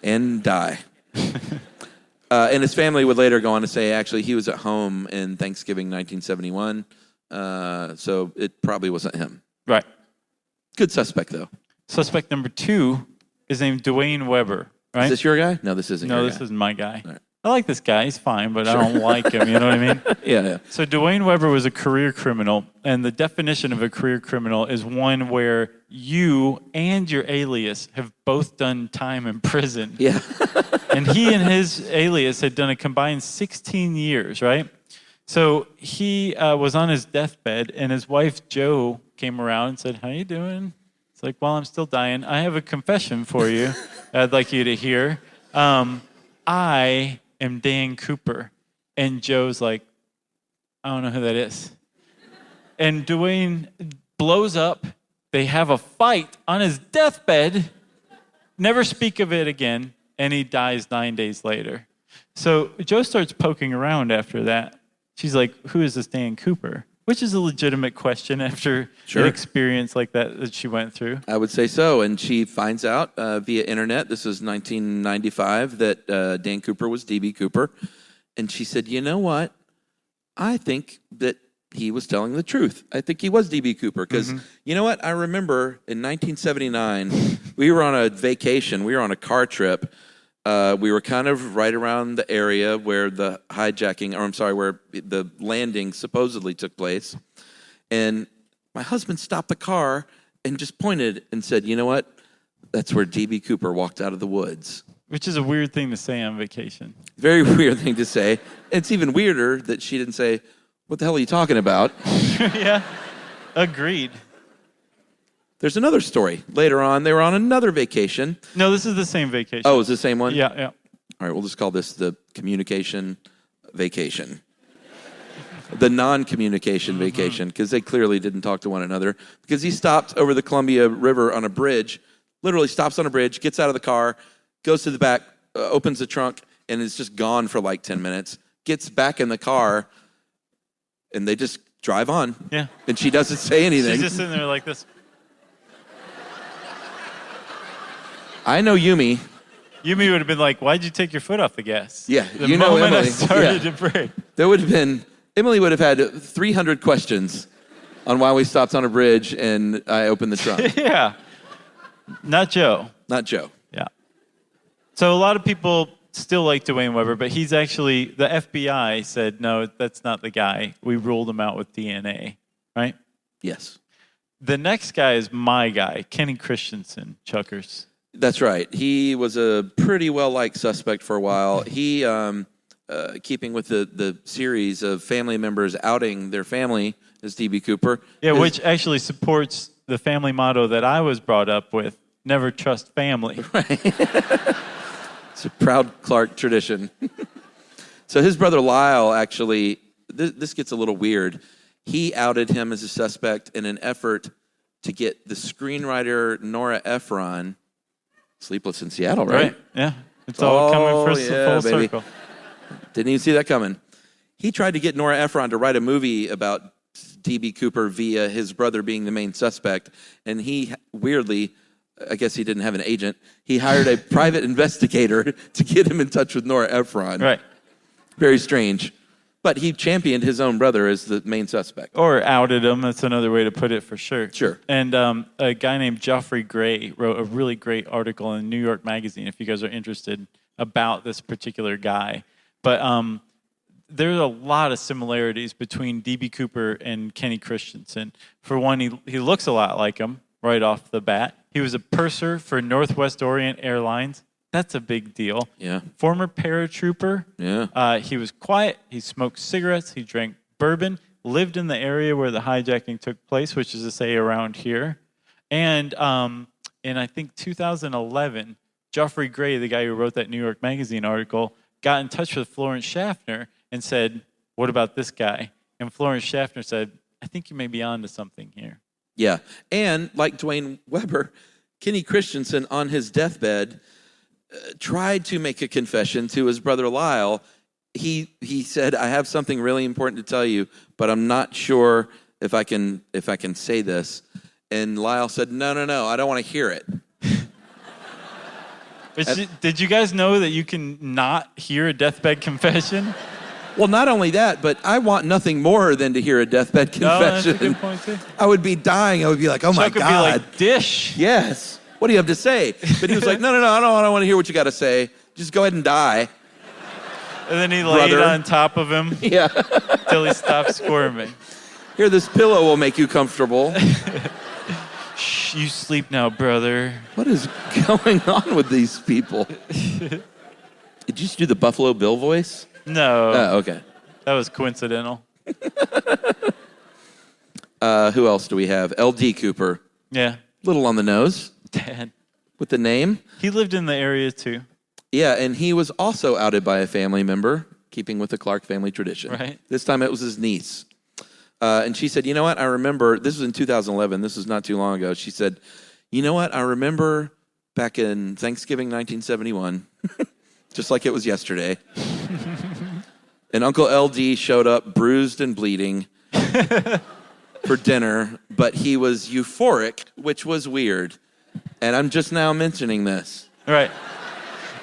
And die. And his family would later go on to say, actually, he was at home in Thanksgiving 1971, so it probably wasn't him. Right. Good suspect, though. Suspect number 2 is named Dwayne Weber, right? Is this your guy? No, this isn't your guy. No, this isn't my guy. Right. I like this guy. He's fine, but I don't like him. You know what I mean? Yeah. So Dwayne Weber was a career criminal, and the definition of a career criminal is one where you and your alias have both done time in prison. Yeah. And he and his alias had done a combined 16 years, right? So he was on his deathbed, and his wife, Jo, came around and said, "How you doing?" It's like, "Well, I'm still dying. I have a confession for you I'd like you to hear. I am Dan Cooper." And Joe's like, "I don't know who that is." And Dwayne blows up. They have a fight on his deathbed, never speak of it again, and he dies 9 days later. So Joe starts poking around after that. She's like, "Who is this Dan Cooper?" Which is a legitimate question after an experience like that she went through. I would say so. And she finds out via internet, this was 1995, that Dan Cooper was D.B. Cooper. And she said, "You know what? I think that he was telling the truth. I think he was D.B. Cooper." Because, you know what? I remember in 1979, we were on a vacation. We were on a car trip. We were kind of right around the area where the hijacking, where the landing supposedly took place. And my husband stopped the car and just pointed and said, "You know what? That's where D.B. Cooper walked out of the woods." Which is a weird thing to say on vacation. Very weird thing to say. It's even weirder that she didn't say, "What the hell are you talking about?" Yeah, agreed. There's another story. Later on, they were on another vacation. No, this is the same vacation. Oh, it's the same one? Yeah. All right, we'll just call this the communication vacation. The non-communication vacation, because they clearly didn't talk to one another. Because he stopped over the Columbia River on a bridge, literally stops on a bridge, gets out of the car, goes to the back, opens the trunk, and is just gone for like 10 minutes, gets back in the car, and they just drive on. Yeah. And she doesn't say anything. She's just sitting there like this. I know Yumi. Yumi would have been like, "Why'd you take your foot off the gas?" Yeah, the you know moment Emily. I started to brake. There would have been, Emily would have had 300 questions on why we stopped on a bridge and I opened the trunk. Yeah. Not Joe. Not Joe. Yeah. So a lot of people still like Dwayne Weber, but he's actually, the FBI said, "No, that's not the guy. We ruled him out with DNA," right? Yes. The next guy is my guy, Kenny Christensen, Chuckers. That's right. He was a pretty well-liked suspect for a while. He, keeping with the series of family members outing their family as D.B. Cooper. Yeah, which actually supports the family motto that I was brought up with, never trust family. Right. It's a proud Clark tradition. So his brother Lyle actually, this gets a little weird. He outed him as a suspect in an effort to get the screenwriter Nora Ephron, Sleepless in Seattle, right? Yeah. It's all coming full baby. circle. Didn't even see that coming. He tried to get Nora Ephron to write a movie about D.B. Cooper via his brother being the main suspect. And he weirdly, I guess he didn't have an agent, he hired a private investigator to get him in touch with Nora Ephron. Right. Very strange. But he championed his own brother as the main suspect. Or outed him. That's another way to put it for sure. Sure. And a guy named Geoffrey Gray wrote a really great article in New York Magazine, if you guys are interested, about this particular guy. But there's a lot of similarities between D.B. Cooper and Kenny Christensen. For one, he looks a lot like him right off the bat. He was a purser for Northwest Orient Airlines. That's a big deal. Yeah. Former paratrooper. Yeah. He was quiet. He smoked cigarettes. He drank bourbon. Lived in the area where the hijacking took place, which is to say around here. And in, I think, 2011, Geoffrey Gray, the guy who wrote that New York Magazine article, got in touch with Florence Schaffner and said, "What about this guy?" And Florence Schaffner said, "I think you may be onto something here." Yeah. And like Dwayne Weber, Kenny Christensen on his deathbed tried to make a confession to his brother Lyle he said, I have something really important to tell you, but I'm not sure if I can say this. And Lyle said, no, I don't want to hear it. Did you guys know that you can not hear a deathbed confession? Well, not only that, but I want nothing more than to hear a deathbed confession. No, that's a good point, too. I would be dying. I would be like, oh, my Chuck would God. be like, dish. Yes. What do you have to say? But he was like, no, I don't want to hear what you got to say. Just go ahead and die. And then he laid on top of him Yeah. till he stopped squirming. Here, this pillow will make you comfortable. Shh, you sleep now, brother. What is going on with these people? Did you just do the Buffalo Bill voice? No. Oh, okay. That was coincidental. Who else do we have? L.D. Cooper. Yeah. Little on the nose. Dad. With the name. He lived in the area, too. Yeah, and he was also outed by a family member, keeping with the Clark family tradition. Right. This time it was his niece. And she said, you know what? I remember, this was in 2011. This was not too long ago. She said, you know what? I remember back in Thanksgiving 1971, just like it was yesterday. And Uncle LD showed up bruised and bleeding for dinner, but he was euphoric, which was weird. And I'm just now mentioning this. Right.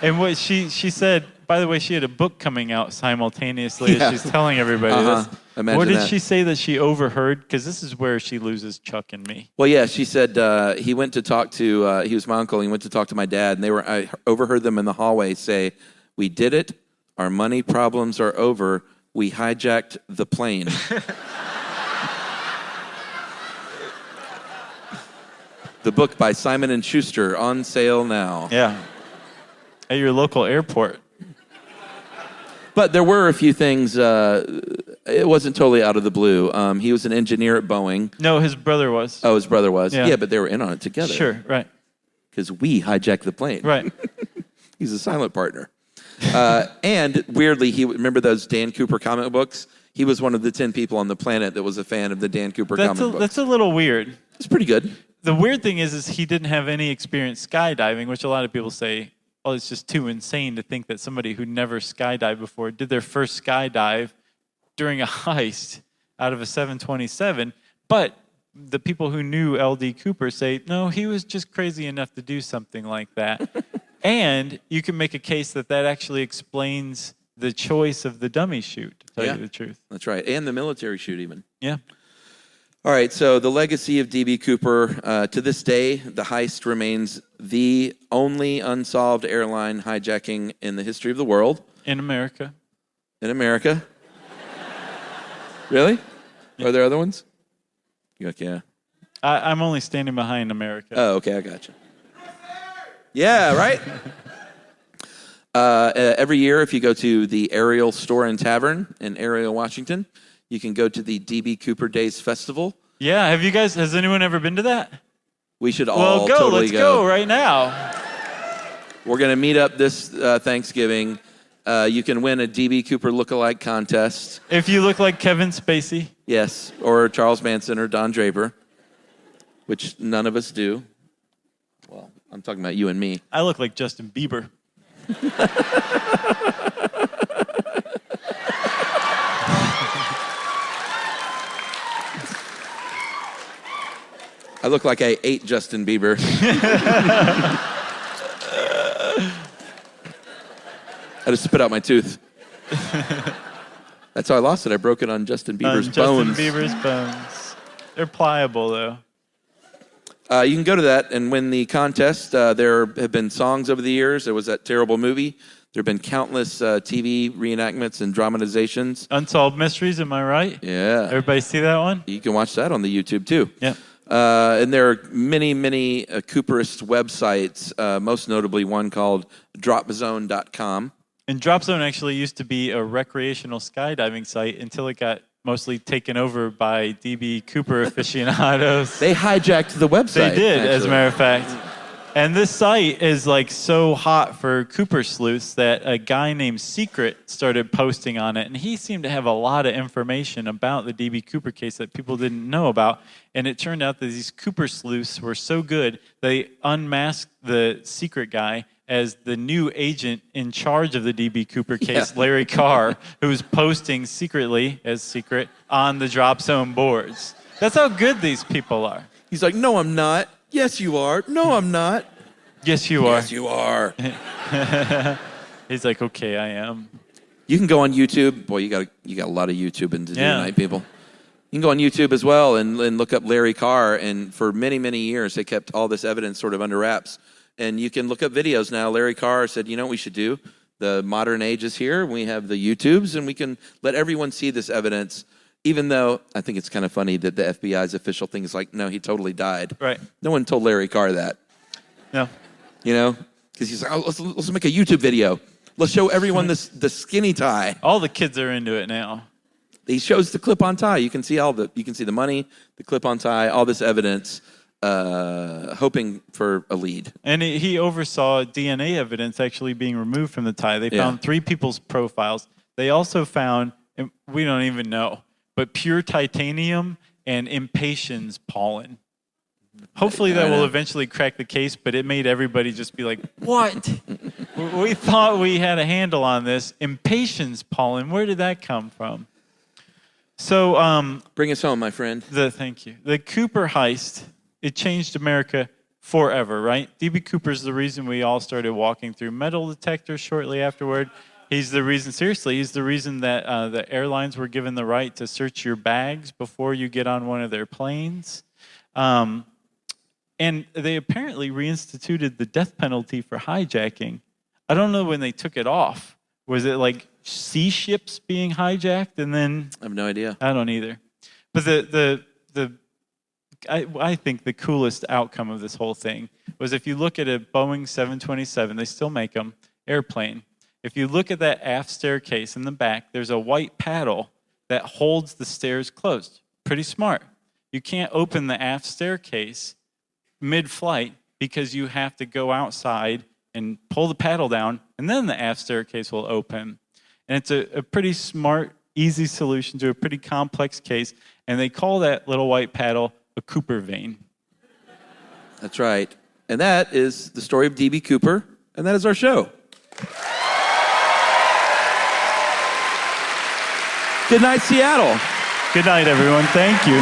And what she said, by the way, she had a book coming out simultaneously as she's telling everybody this. Imagine what did that. she say that she overheard? Because this is where she loses Chuck and me. Well, yeah, she said he went to talk to, he was my uncle, he went to talk to my dad, and I overheard them in the hallway say, we did it, our money problems are over, we hijacked the plane. The book by Simon & Schuster, on sale now. Yeah. At your local airport. But there were a few things, it wasn't totally out of the blue. He was an engineer at Boeing. No, his brother was. Oh, his brother was? Yeah. Yeah, but they were in on it together. Sure, right. Because we hijacked the plane. Right. He's a silent partner. And weirdly, remember those Dan Cooper comic books? He was one of the 10 people on the planet that was a fan of the Dan Cooper comic books. That's a little weird. It's pretty good. The weird thing is he didn't have any experience skydiving, which a lot of people say, oh, it's just too insane to think that somebody who never skydived before did their first skydive during a heist out of a 727. But the people who knew L.D. Cooper say, no, he was just crazy enough to do something like that. And you can make a case that actually explains the choice of the dummy chute, to tell you the truth. That's right. And the military chute even. Yeah. All right, so the legacy of D.B. Cooper, to this day, the heist remains the only unsolved airline hijacking in the history of the world. In America. In America? Really? Yeah. Are there other ones? You're like, yeah. I'm only standing behind America. Oh, okay, I got you. Yeah, right? Every year, if you go to the Ariel Store and Tavern in Ariel, Washington, you can go to the D.B. Cooper Days Festival. Yeah, has anyone ever been to that? We should all go. totally Let's go right now. We're going to meet up this Thanksgiving. You can win a D.B. Cooper lookalike contest. If you look like Kevin Spacey. Yes, or Charles Manson or Don Draper, which none of us do. Well, I'm talking about you and me. I look like Justin Bieber. I look like I ate Justin Bieber. I just spit out my tooth. That's how I lost it. I broke it on Justin Bieber's bones. Justin Bieber's bones. They're pliable, though. You can go to that and win the contest. There have been songs over the years. There was that terrible movie. There have been countless TV reenactments and dramatizations. Unsolved Mysteries, am I right? Yeah. Everybody see that one? You can watch that on the YouTube, too. Yeah. And there are many, many Cooperist websites, most notably one called dropzone.com. And Drop Zone actually used to be a recreational skydiving site until it got mostly taken over by D.B. Cooper aficionados. They hijacked the website. They did, actually. as a matter of fact. And this site is like so hot for Cooper sleuths that a guy named Secret started posting on it. And he seemed to have a lot of information about the D.B. Cooper case that people didn't know about. And it turned out that these Cooper sleuths were so good, they unmasked the Secret guy as the new agent in charge of the D.B. Cooper case, Larry Carr, who's posting secretly, as secret, on the drop zone boards. That's how good these people are. He's like, no, I'm not. Yes, you are. No, I'm not. Yes, you are. Yes, you are. He's like, okay, I am. You can go on YouTube. Boy, you got a lot of YouTubing to do tonight, people. You can go on YouTube as well and look up Larry Carr. And for many, many years, they kept all this evidence sort of under wraps. And you can look up videos now. Larry Carr said, you know what we should do? The modern age is here. We have the YouTubes, and we can let everyone see this evidence, even though I think it's kind of funny that the FBI's official thing is like, no, he totally died. Right. No one told Larry Carr that. No. You know? Because he's like, oh, let's make a YouTube video. Let's show everyone the skinny tie. All the kids are into it now. He shows the clip-on tie. You can see the money, the clip-on tie, all this evidence, hoping for a lead. And he oversaw DNA evidence actually being removed from the tie. They found 3 people's profiles. They also found, and we don't even know, but pure titanium and impatiens pollen. Hopefully that will eventually crack the case, but it made everybody just be like, what? We thought we had a handle on this. Impatiens pollen, where did that come from? So, bring us home, my friend. Thank you. The Cooper heist, it changed America forever, right? D.B. Cooper's the reason we all started walking through metal detectors shortly afterward. He's the reason that the airlines were given the right to search your bags before you get on one of their planes. And they apparently reinstituted the death penalty for hijacking. I don't know when they took it off. Was it like sea ships being hijacked and then? I have no idea. I don't either. But I think the coolest outcome of this whole thing was if you look at a Boeing 727, they still make them, airplane. If you look at that aft staircase in the back, there's a white paddle that holds the stairs closed. Pretty smart. You can't open the aft staircase mid-flight because you have to go outside and pull the paddle down, and then the aft staircase will open. And it's a pretty smart, easy solution to a pretty complex case, and they call that little white paddle a Cooper vein. That's right. And that is the story of D.B. Cooper, and that is our show. Good night, Seattle. Good night, everyone. Thank you.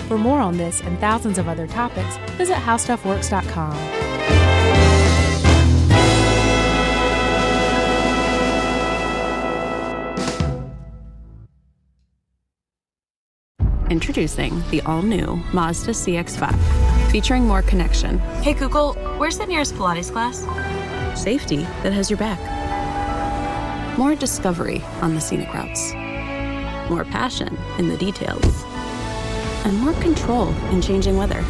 For more on this and thousands of other topics, visit howstuffworks.com. Introducing the all-new Mazda CX-5, featuring more connection. Hey Google, where's the nearest Pilates class? Safety that has your back. More discovery on the scenic routes. More passion in the details. And more control in changing weather.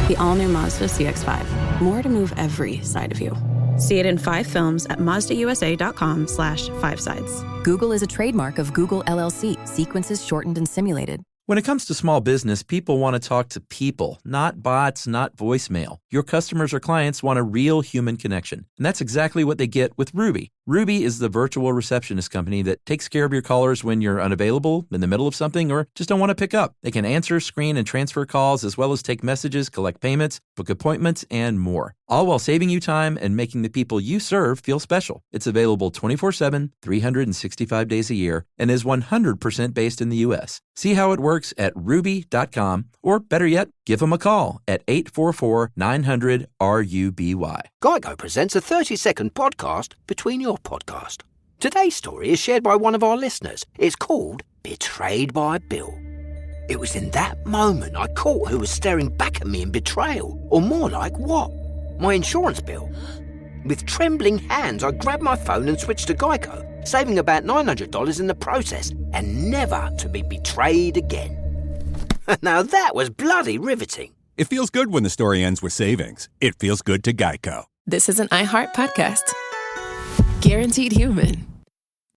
The all-new Mazda CX-5. More to move every side of you. See it in 5 films at MazdaUSA.com/5sides. Google is a trademark of Google LLC. Sequences shortened and simulated. When it comes to small business, people want to talk to people, not bots, not voicemail. Your customers or clients want a real human connection. And that's exactly what they get with Ruby. Ruby is the virtual receptionist company that takes care of your callers when you're unavailable, in the middle of something, or just don't want to pick up. They can answer, screen, and transfer calls, as well as take messages, collect payments, book appointments, and more. All while saving you time and making the people you serve feel special. It's available 24/7, 365 days a year, and is 100% based in the U.S. See how it works at ruby.com, or better yet, give them a call at 844-900-RUBY. Geico presents a 30-second podcast between your podcast. Today's story is shared by one of our listeners. It's called Betrayed by Bill. It was in that moment I caught who was staring back at me in betrayal, or more like what? My insurance bill. With trembling hands, I grabbed my phone and switched to Geico, saving about $900 in the process, and never to be betrayed again. Now that was bloody riveting. It feels good when the story ends with savings. It feels good to Geico. This is an iHeart podcast. Guaranteed human.